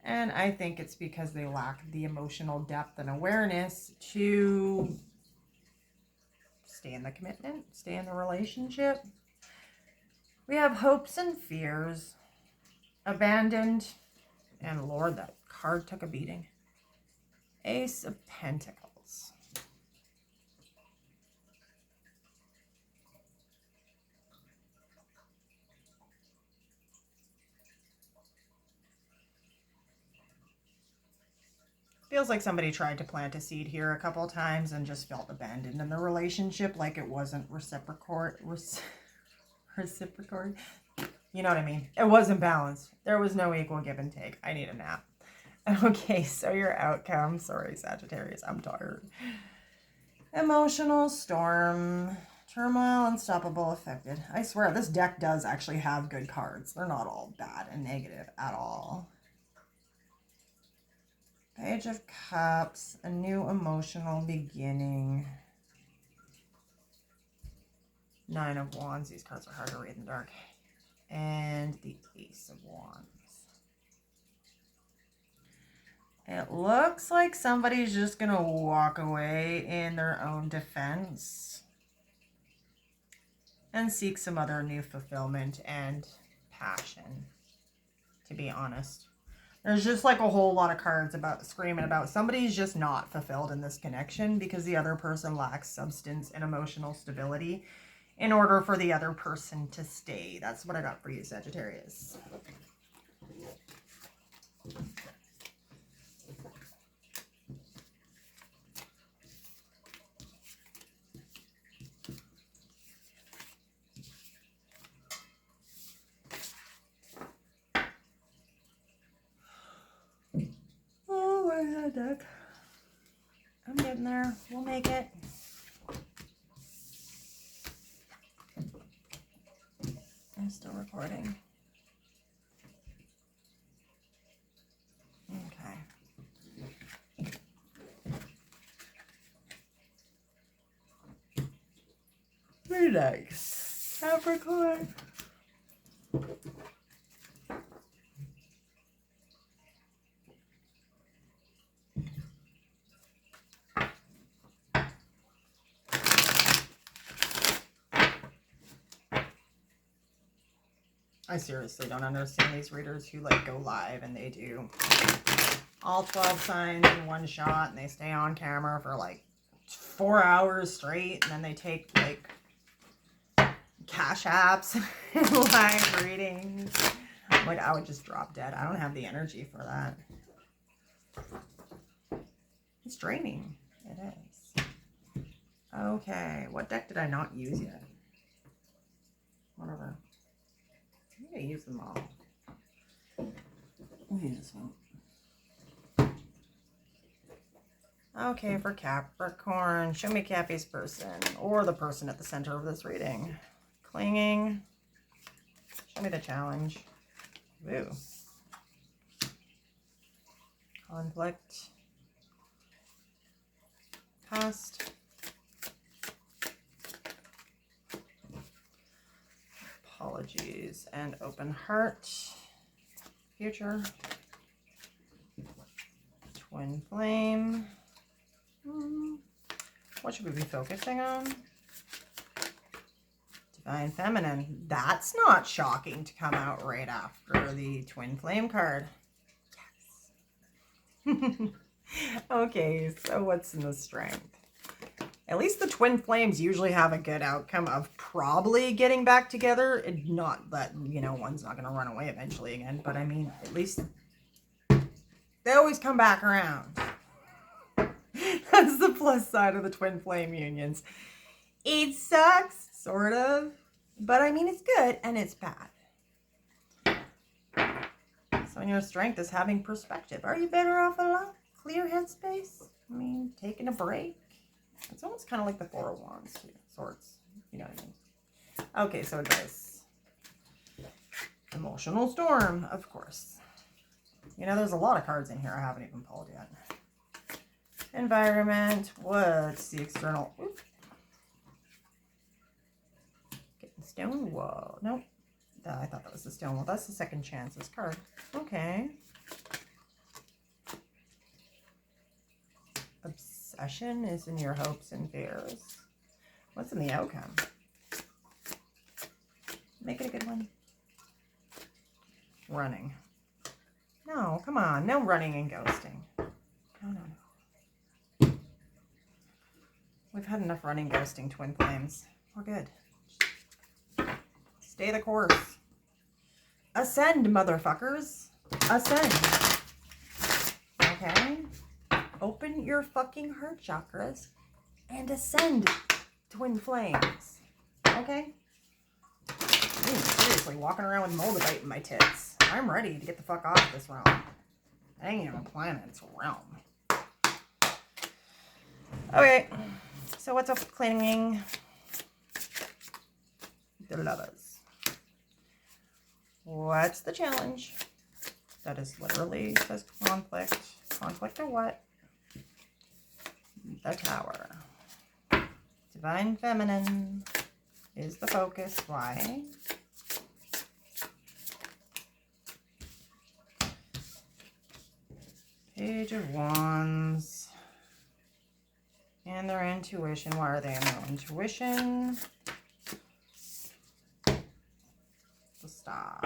And I think it's because they lack the emotional depth and awareness to stay in the commitment, stay in the relationship. We have hopes and fears, abandoned, and Lord, that card took a beating. Ace of Pentacles. Feels like somebody tried to plant a seed here a couple of times and just felt abandoned in the relationship, like it wasn't reciprocal. You know what I mean? It wasn't balanced. There was no equal give and take. I need a nap. Okay, so your outcome. Sorry, Sagittarius, I'm tired. Emotional storm. Turmoil, unstoppable, affected. I swear, this deck does actually have good cards. They're not all bad and negative at all. Page of Cups. A new emotional beginning. Nine of Wands. These cards are hard to read in the dark. And the Ace of Wands. It looks like somebody's just going to walk away in their own defense and seek some other new fulfillment and passion, to be honest. There's just like a whole lot of cards about screaming about somebody's just not fulfilled in this connection because the other person lacks substance and emotional stability in order for the other person to stay. That's what I got for you, Sagittarius. Oh, where's that deck? I'm getting there. We'll make it. I'm still recording. Okay. Very nice. Capricorn. I seriously don't understand these readers who like go live and they do all 12 signs in one shot and they stay on camera for like 4 hours straight and then they take like cash apps and live readings. Like I would just drop dead. I don't have the energy for that. It's draining. It is. Okay, what deck did I not use yet? Whatever. I'm gonna use them all. I'll use this one. Okay, for Capricorn, show me Cappy's person or the person at the center of this reading. Clinging. Show me the challenge. Ooh. Conflict. Past. Apologies and open heart. Future. Twin flame. What should we be focusing on? Divine feminine. That's not shocking to come out right after the twin flame card. Yes. Okay, so what's in the strength? At least the twin flames usually have a good outcome of probably getting back together. Not that, you know, one's not going to run away eventually again, but I mean, at least they always come back around. That's the plus side of the twin flame unions. It sucks, sort of, but I mean, it's good and it's bad. So your strength is having perspective. Are you better off alone? Clear headspace? I mean, taking a break? It's almost kind of like the Four of Wands, sorts. You know what I mean? Okay, so this emotional storm, of course. You know, there's a lot of cards in here I haven't even pulled yet. Environment. What's the external? Oops. Getting stone wall. Nope. I thought that was the stone wall. That's the second chances card. Okay. Obsession is in your hopes and fears. What's in the outcome? Make it a good one. Running. No, come on. No running and ghosting. No, no, no. We've had enough running, ghosting, twin flames. We're good. Stay the course. Ascend, motherfuckers. Ascend. Okay? Open your fucking heart chakras and ascend, twin flames. Okay? Seriously, walking around with moldavite in my tits. I'm ready to get the fuck off this realm. It ain't even a planet, it's a realm. Okay, so what's up with clinging? The lovers. What's the challenge? That is literally says conflict. Conflict or what? The Tower. Divine feminine is the focus. Why? Page of Wands. And their intuition. Why are they in their intuition? The Star.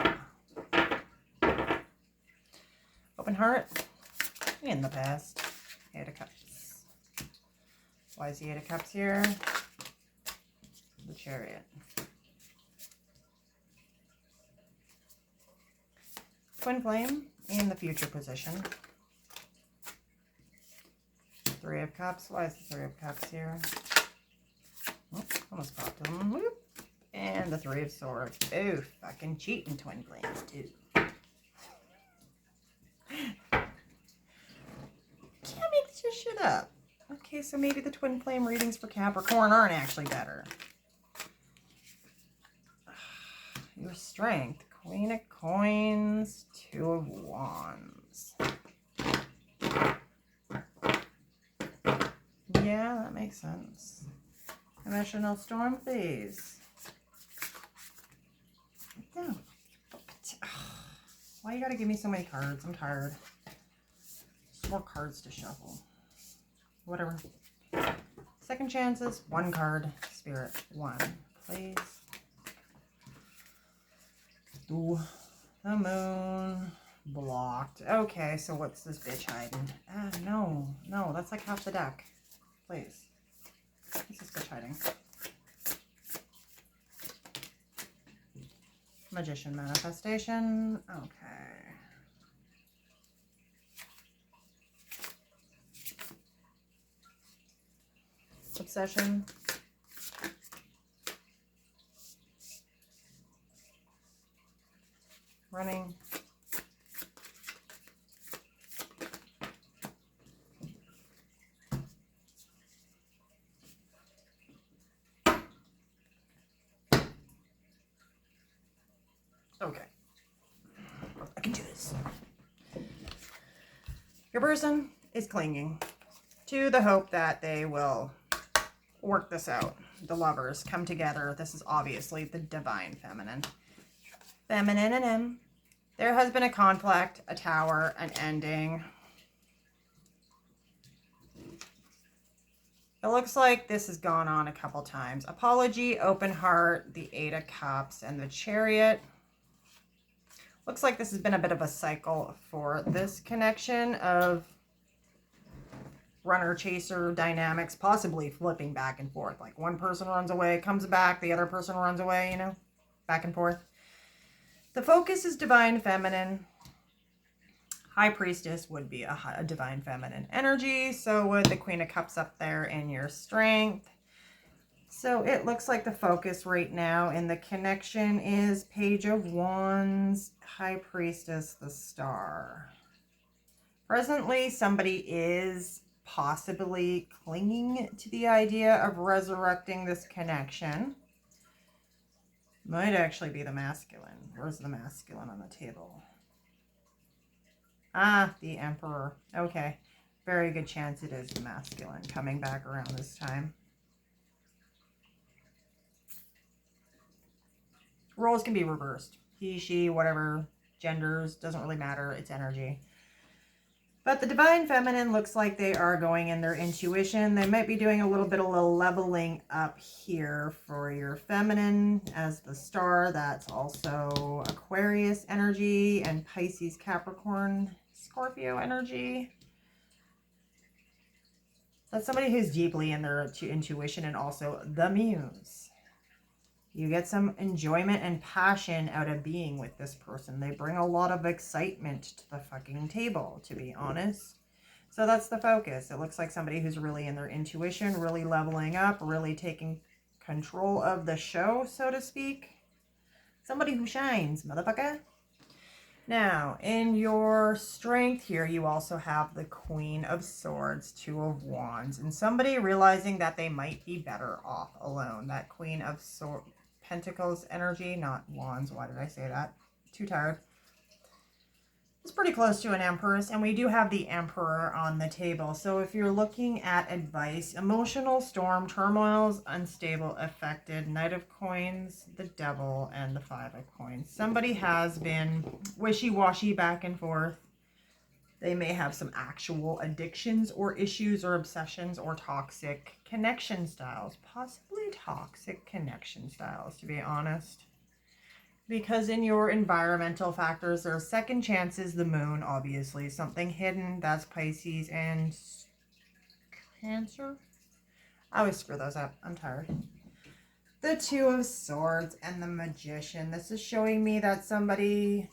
Open heart. In the past. Eight of Cups. Why is the Eight of Cups here? The Chariot. Twin Flame in the future position. Three of Cups. Why is the Three of Cups here? Oh, almost popped them. Whoop. And the Three of Swords. Oh, fucking cheating Twin Flames too. Can't make this shit up. Okay, so maybe the Twin Flame readings for Capricorn aren't actually better. Your strength. Queen of Coins. Two of Wands. Yeah, that makes sense. Emotional storm phase. No. Why you gotta give me so many cards? I'm tired. Just more cards to shuffle. Whatever. Second chances, one card. Spirit, one, please. Ooh, the moon. Blocked. Okay, so what's this bitch hiding? No, that's like half the deck. Please. What's this bitch hiding? Magician manifestation. Okay. Obsession. Running. Okay. I can do this. Your person is clinging to the hope that they will work this out. The lovers come together. This is obviously the divine feminine. Feminine and him. There has been a conflict, a tower, an ending. It looks like this has gone on a couple times. Apology, open heart, the Eight of Cups, and the Chariot. Looks like this has been a bit of a cycle for this connection of runner-chaser dynamics, possibly flipping back and forth. Like one person runs away, comes back, the other person runs away, you know, back and forth. The focus is divine feminine. High Priestess would be a divine feminine energy. So would the Queen of Cups up there in your strength. So it looks like the focus right now in the connection is Page of Wands, High Priestess, the Star. Presently, somebody is possibly clinging to the idea of resurrecting this connection. Might actually be the masculine. Where's the masculine on the table? Ah, the Emperor. Okay. Very good chance it is the masculine coming back around this time. Roles can be reversed. He, she, whatever, genders, doesn't really matter. It's energy. But the divine feminine looks like they are going in their intuition. They might be doing a little bit of a leveling up here for your feminine as the Star. That's also Aquarius energy and Pisces, Capricorn, Scorpio energy. That's somebody who's deeply in their intuition and also the muse. You get some enjoyment and passion out of being with this person. They bring a lot of excitement to the fucking table, to be honest. So that's the focus. It looks like somebody who's really in their intuition, really leveling up, really taking control of the show, so to speak. Somebody who shines, motherfucker. Now, in your strength here, you also have the Queen of Swords, Two of Wands, and somebody realizing that they might be better off alone. That Queen of Pentacles energy, not Wands. Why did I say that? Too tired. It's pretty close to an Empress, and we do have the Emperor on the table. So if you're looking at advice, emotional storm, turmoils, unstable, affected, Knight of Coins, the Devil, and the Five of Coins. Somebody has been wishy-washy back and forth. They may have some actual addictions or issues or obsessions or toxic connection styles. Possibly toxic connection styles, to be honest. Because in your environmental factors, there are second chances, the moon, obviously. Something hidden, that's Pisces and Cancer. I always screw those up. I'm tired. The Two of Swords and the Magician. This is showing me that somebody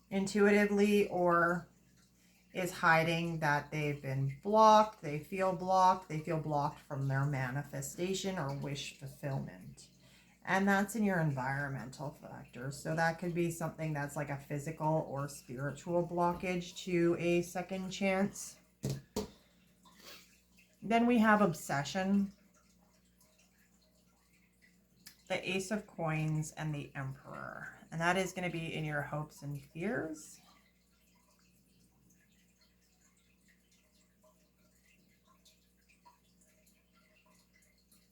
intuitively or is hiding that they've been blocked. They feel blocked from their manifestation or wish fulfillment. And that's in your environmental factors. So that could be something that's like a physical or spiritual blockage to a second chance. Then we have obsession, the Ace of Coins, and the Emperor. And that is going to be in your hopes and fears.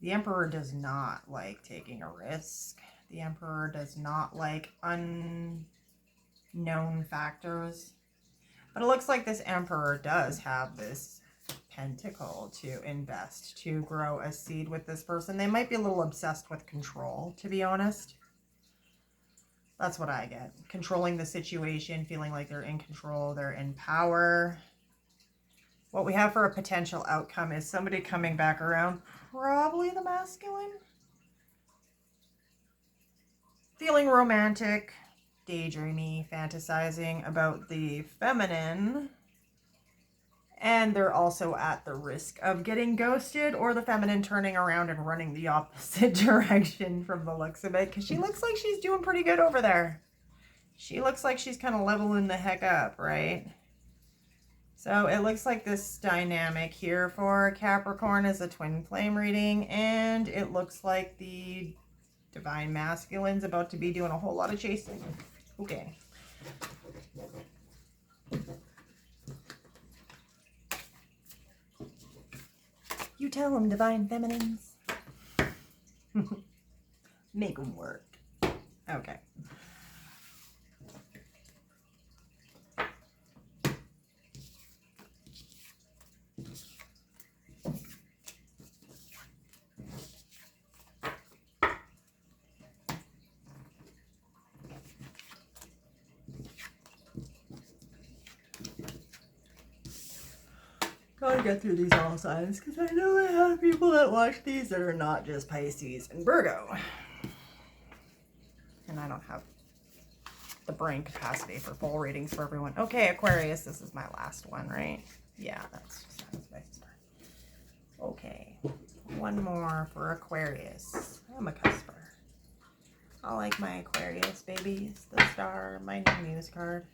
The Emperor does not like taking a risk. The Emperor does not like unknown factors. But it looks like this Emperor does have this pentacle to invest, to grow a seed with this person. They might be a little obsessed with control, to be honest. That's what I get. Controlling the situation, feeling like they're in control, they're in power. What we have for a potential outcome is somebody coming back around, probably the masculine. Feeling romantic, daydreamy, fantasizing about the feminine. And they're also at the risk of getting ghosted or the feminine turning around and running the opposite direction from the looks of it. Because she looks like she's doing pretty good over there. She looks like she's kind of leveling the heck up, right? So it looks like this dynamic here for Capricorn is a twin flame reading. And it looks like the divine masculine's about to be doing a whole lot of chasing. Okay. You tell them, divine feminines. Make them work. Okay. Gotta get through these all signs because I know I have people that watch these that are not just Pisces and Virgo. And I don't have the brain capacity for full readings for everyone. Okay, Aquarius, this is my last one, right? Yeah, that's just how it's supposed to start. Okay, one more for Aquarius. I'm a cusper. I like my Aquarius babies. The Star, my new Muse card.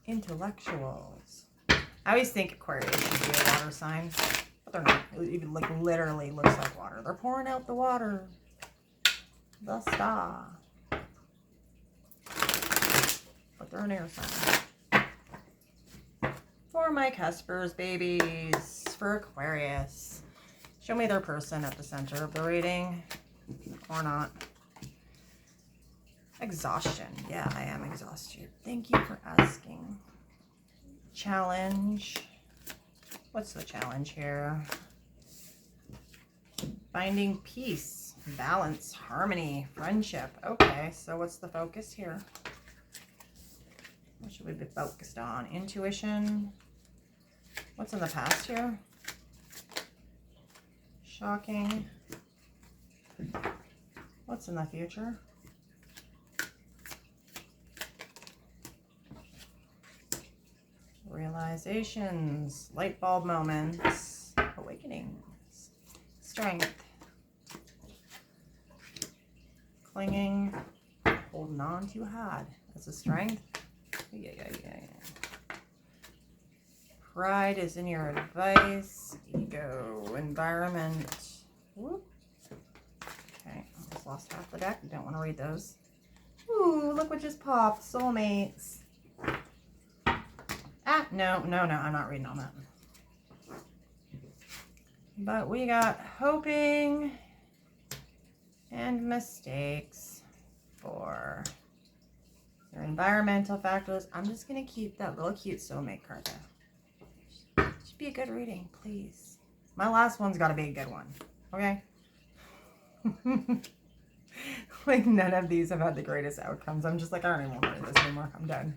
Intellectuals. I always think Aquarius should be a water sign, but they're not. It even like literally looks like water. They're pouring out the water. The Star. But they're an air sign. For my cuspers, babies, for Aquarius. Show me their person at the center of the reading. Or not. Exhaustion. Yeah, I am exhausted. Thank you for asking. Challenge. What's the challenge here? Finding peace, balance, harmony, friendship. Okay, so what's the focus here? What should we be focused on? Intuition. What's in the past here? Shocking. What's in the future? Realizations, light bulb moments, awakenings, strength, clinging, holding on too hard. That's a strength. Yeah. Pride is in your advice. Ego, environment. Whoop. Okay, almost lost half the deck. Don't want to read those. Ooh, look what just popped. Soulmates. Ah, no, I'm not reading all that. But we got hoping and mistakes for your environmental factors. I'm just going to keep that little cute soulmate card there. Should be a good reading, please. My last one's got to be a good one. Okay? Like, none of these have had the greatest outcomes. I'm just like, I don't even want to do this anymore. I'm done.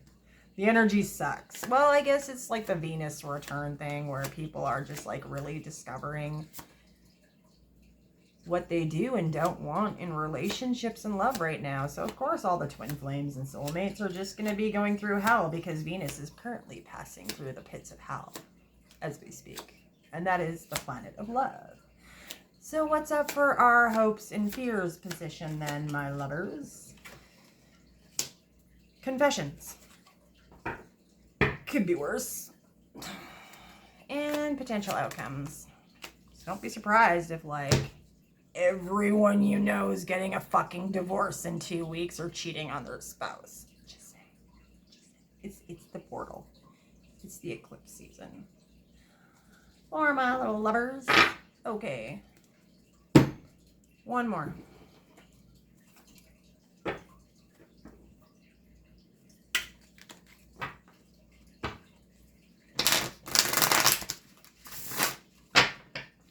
The energy sucks. Well, I guess it's like the Venus return thing where people are just like really discovering what they do and don't want in relationships and love right now. So, of course, all the twin flames and soulmates are just going to be going through hell because Venus is currently passing through the pits of hell as we speak. And that is the planet of love. So what's up for our hopes and fears position then, my lovers? Confessions. Could be worse. And potential outcomes. So don't be surprised if, like, everyone you know is getting a fucking divorce in 2 weeks or cheating on their spouse. Just saying. It's the portal. It's the eclipse season. For my little lovers. Okay. One more.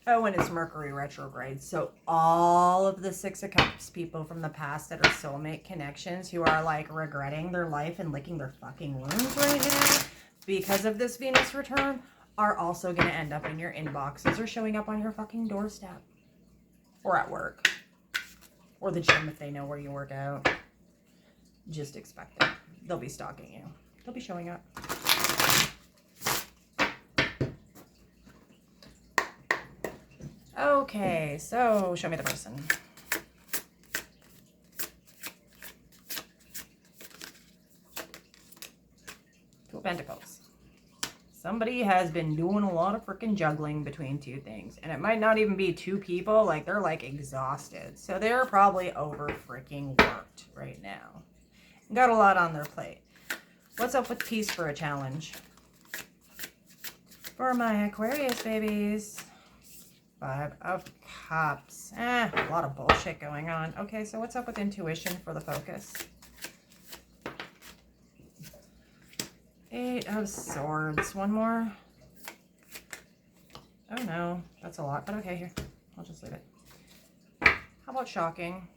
Oh, and it's Mercury retrograde. So all of the Six of Cups people from the past that are soulmate connections who are like regretting their life and licking their fucking wounds right now because of this Venus return are also going to end up in your inboxes or showing up on your fucking doorstep. Or at work. Or the gym if they know where you work out. Just expect it. They'll be stalking you. They'll be showing up. Okay, so show me the person. Two of Pentacles. Somebody has been doing a lot of freaking juggling between two things. And it might not even be two people. Like, they're, like, exhausted. So they're probably over freaking worked right now. Got a lot on their plate. What's up with peace for a challenge? For my Aquarius babies. 5 of Cups. A lot of bullshit going on. Okay, so what's up with intuition for the focus? 8 of Swords. One more. Oh no, that's a lot, but okay, here. I'll just leave it. How about shocking?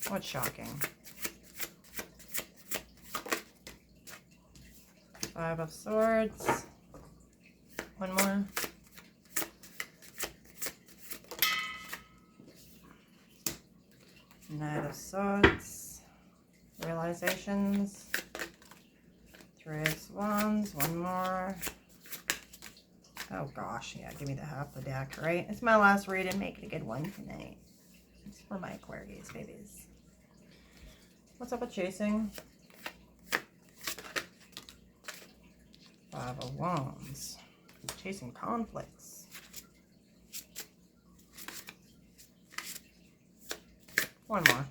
What's shocking? 5 of Swords. One more. Knight of Swords. Realizations. 3 of Wands. One more. Oh gosh, yeah, give me the half the deck, right? It's my last read and make it a good one tonight. It's for my Aquarius babies. What's up with chasing? 5 of Wands. Chasing conflicts. One more.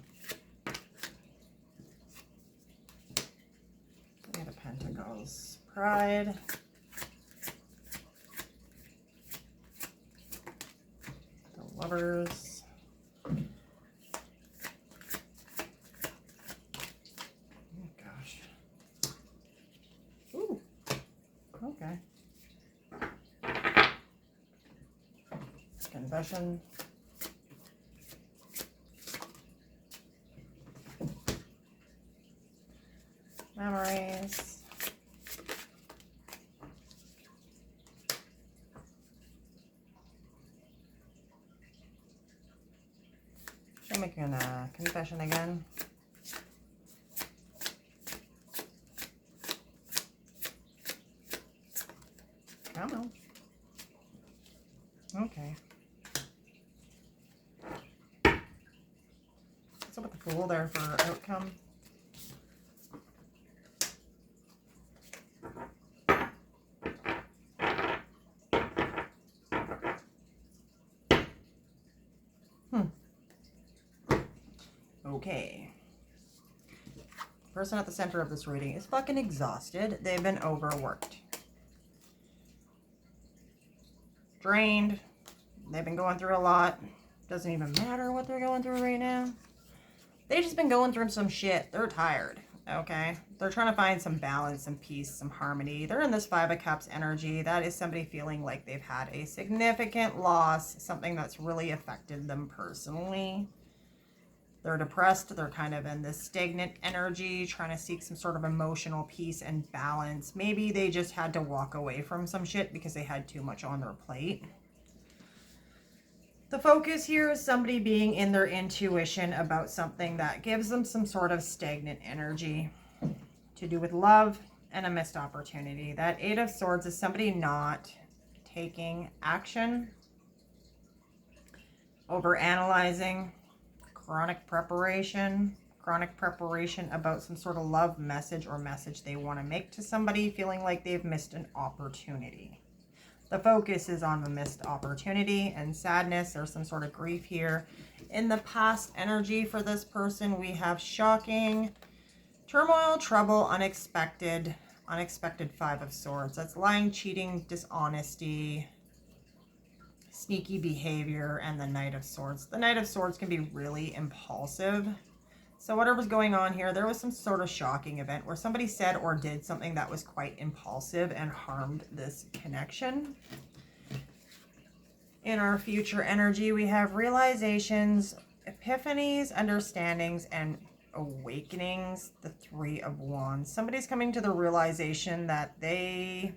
8 of Pentacles. Pride. The Lovers. Oh gosh. Ooh. Okay. Confession. Memories. Should I make a confession again? Come on. Okay. What's up with the Fool there for outcome? Okay. The person at the center of this reading is fucking exhausted. They've been overworked. Drained. They've been going through a lot. Doesn't even matter what they're going through right now. They've just been going through some shit. They're tired. Okay, they're trying to find some balance, some peace, some harmony. They're in this Five of Cups energy. That is somebody feeling like they've had a significant loss, something that's really affected them personally. They're depressed. They're kind of in this stagnant energy, trying to seek some sort of emotional peace and balance. Maybe they just had to walk away from some shit because they had too much on their plate. The focus here is somebody being in their intuition about something that gives them some sort of stagnant energy to do with love and a missed opportunity. That Eight of Swords is somebody not taking action, over analyzing, chronic preparation about some sort of love message or message they want to make to somebody, feeling like they've missed an opportunity. The focus is on the missed opportunity and sadness. There's some sort of grief here. In the past energy for this person, we have shocking, turmoil, trouble, unexpected Five of Swords. That's lying, cheating, dishonesty, sneaky behavior, and the Knight of Swords. The Knight of Swords can be really impulsive. So whatever's going on here, there was some sort of shocking event where somebody said or did something that was quite impulsive and harmed this connection. In our future energy, we have realizations, epiphanies, understandings, and awakenings. The Three of Wands. Somebody's coming to the realization that they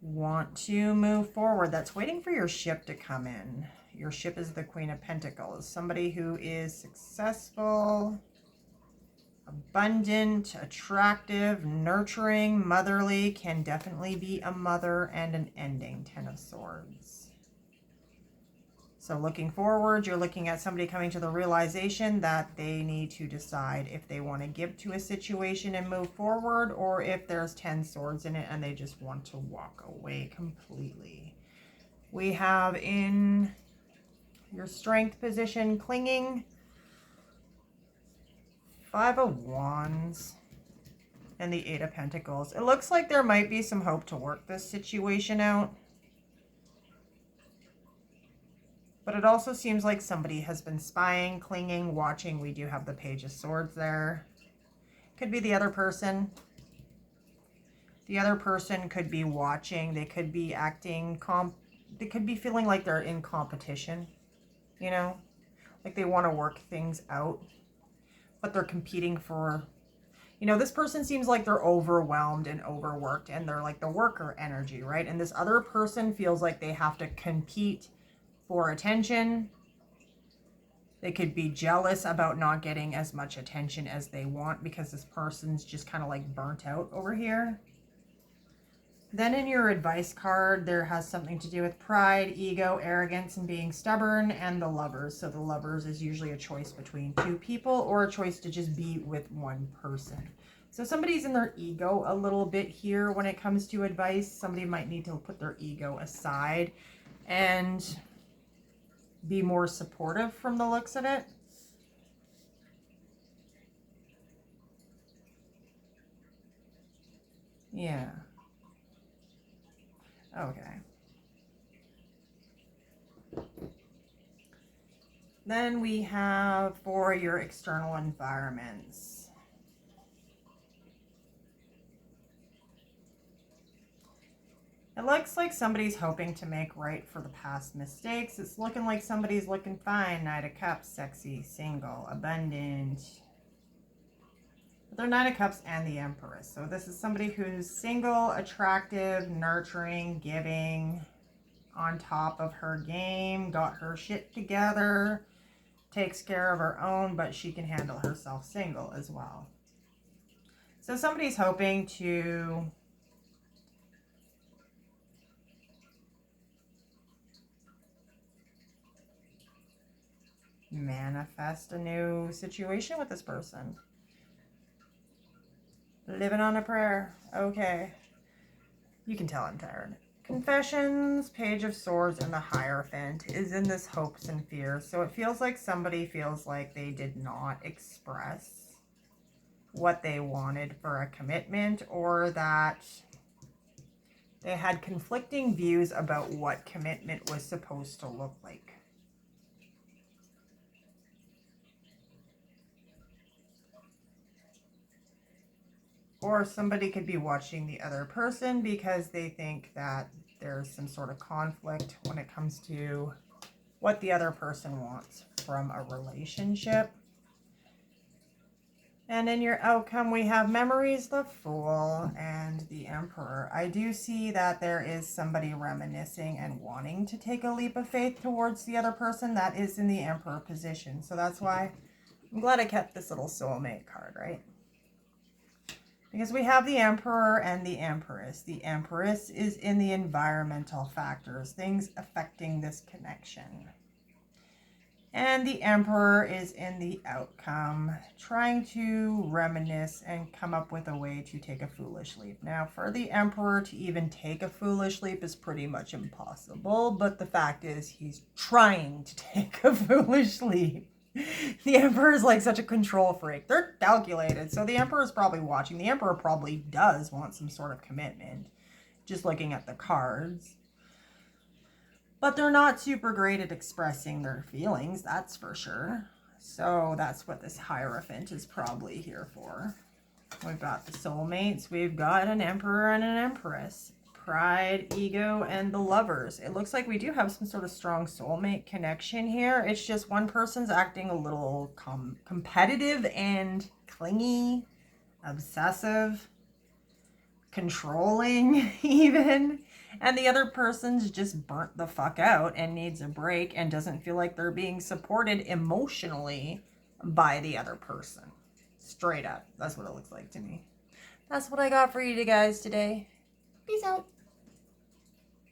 want to move forward. That's waiting for your ship to come in. Your ship is the Queen of Pentacles. Somebody who is successful, abundant, attractive, nurturing, motherly, can definitely be a mother and an ending. Ten of Swords. So looking forward, you're looking at somebody coming to the realization that they need to decide if they want to give to a situation and move forward, or if there's 10 swords in it and they just want to walk away completely. We have in your strength position, clinging, Five of Wands, and the Eight of Pentacles. It looks like there might be some hope to work this situation out. But it also seems like somebody has been spying, clinging, watching. We do have the Page of Swords there. Could be the other person. The other person could be watching. They could be acting, they could be feeling like they're in competition. You know, like they want to work things out, but they're competing for, you know, this person seems like they're overwhelmed and overworked, and they're like the worker energy, right? And this other person feels like they have to compete for attention. They could be jealous about not getting as much attention as they want because this person's just kind of like burnt out over here. Then in your advice card, there has something to do with pride, ego, arrogance, and being stubborn, and the Lovers. So the Lovers is usually a choice between two people or a choice to just be with one person. So somebody's in their ego a little bit here when it comes to advice. Somebody might need to put their ego aside and be more supportive from the looks of it. Yeah. Okay. Then we have for your external environments. It looks like somebody's hoping to make right for the past mistakes. It's looking like somebody's looking fine. Knight of Cups, sexy, single, abundant. They're Knight of Cups and the Empress. So this is somebody who's single, attractive, nurturing, giving, on top of her game, got her shit together, takes care of her own, but she can handle herself single as well. So somebody's hoping to manifest a new situation with this person. Living on a prayer. Okay. You can tell I'm tired. Confessions, Page of Swords, and the Hierophant is in this hopes and fears. So it feels like somebody feels like they did not express what they wanted for a commitment, or that they had conflicting views about what commitment was supposed to look like. Or somebody could be watching the other person because they think that there's some sort of conflict when it comes to what the other person wants from a relationship. And in your outcome, we have Memories, the Fool, and the Emperor. I do see that there is somebody reminiscing and wanting to take a leap of faith towards the other person that is in the Emperor position. So that's why I'm glad I kept this little soulmate card, right? Because we have the Emperor and the Empress. The Empress is in the environmental factors, things affecting this connection. And the Emperor is in the outcome, trying to reminisce and come up with a way to take a foolish leap. Now, for the Emperor to even take a foolish leap is pretty much impossible, but the fact is he's trying to take a foolish leap. The Emperor is like such a control freak. They're calculated, so the Emperor is probably watching. The Emperor probably does want some sort of commitment, just looking at the cards. But they're not super great at expressing their feelings, that's for sure. So that's what this Hierophant is probably here for. We've got the soulmates. We've got an Emperor and an Empress. Pride, ego, and the Lovers. It looks like we do have some sort of strong soulmate connection here. It's just one person's acting a little competitive and clingy, obsessive, controlling even. And the other person's just burnt the fuck out and needs a break and doesn't feel like they're being supported emotionally by the other person. Straight up. That's what it looks like to me. That's what I got for you guys today. Peace out.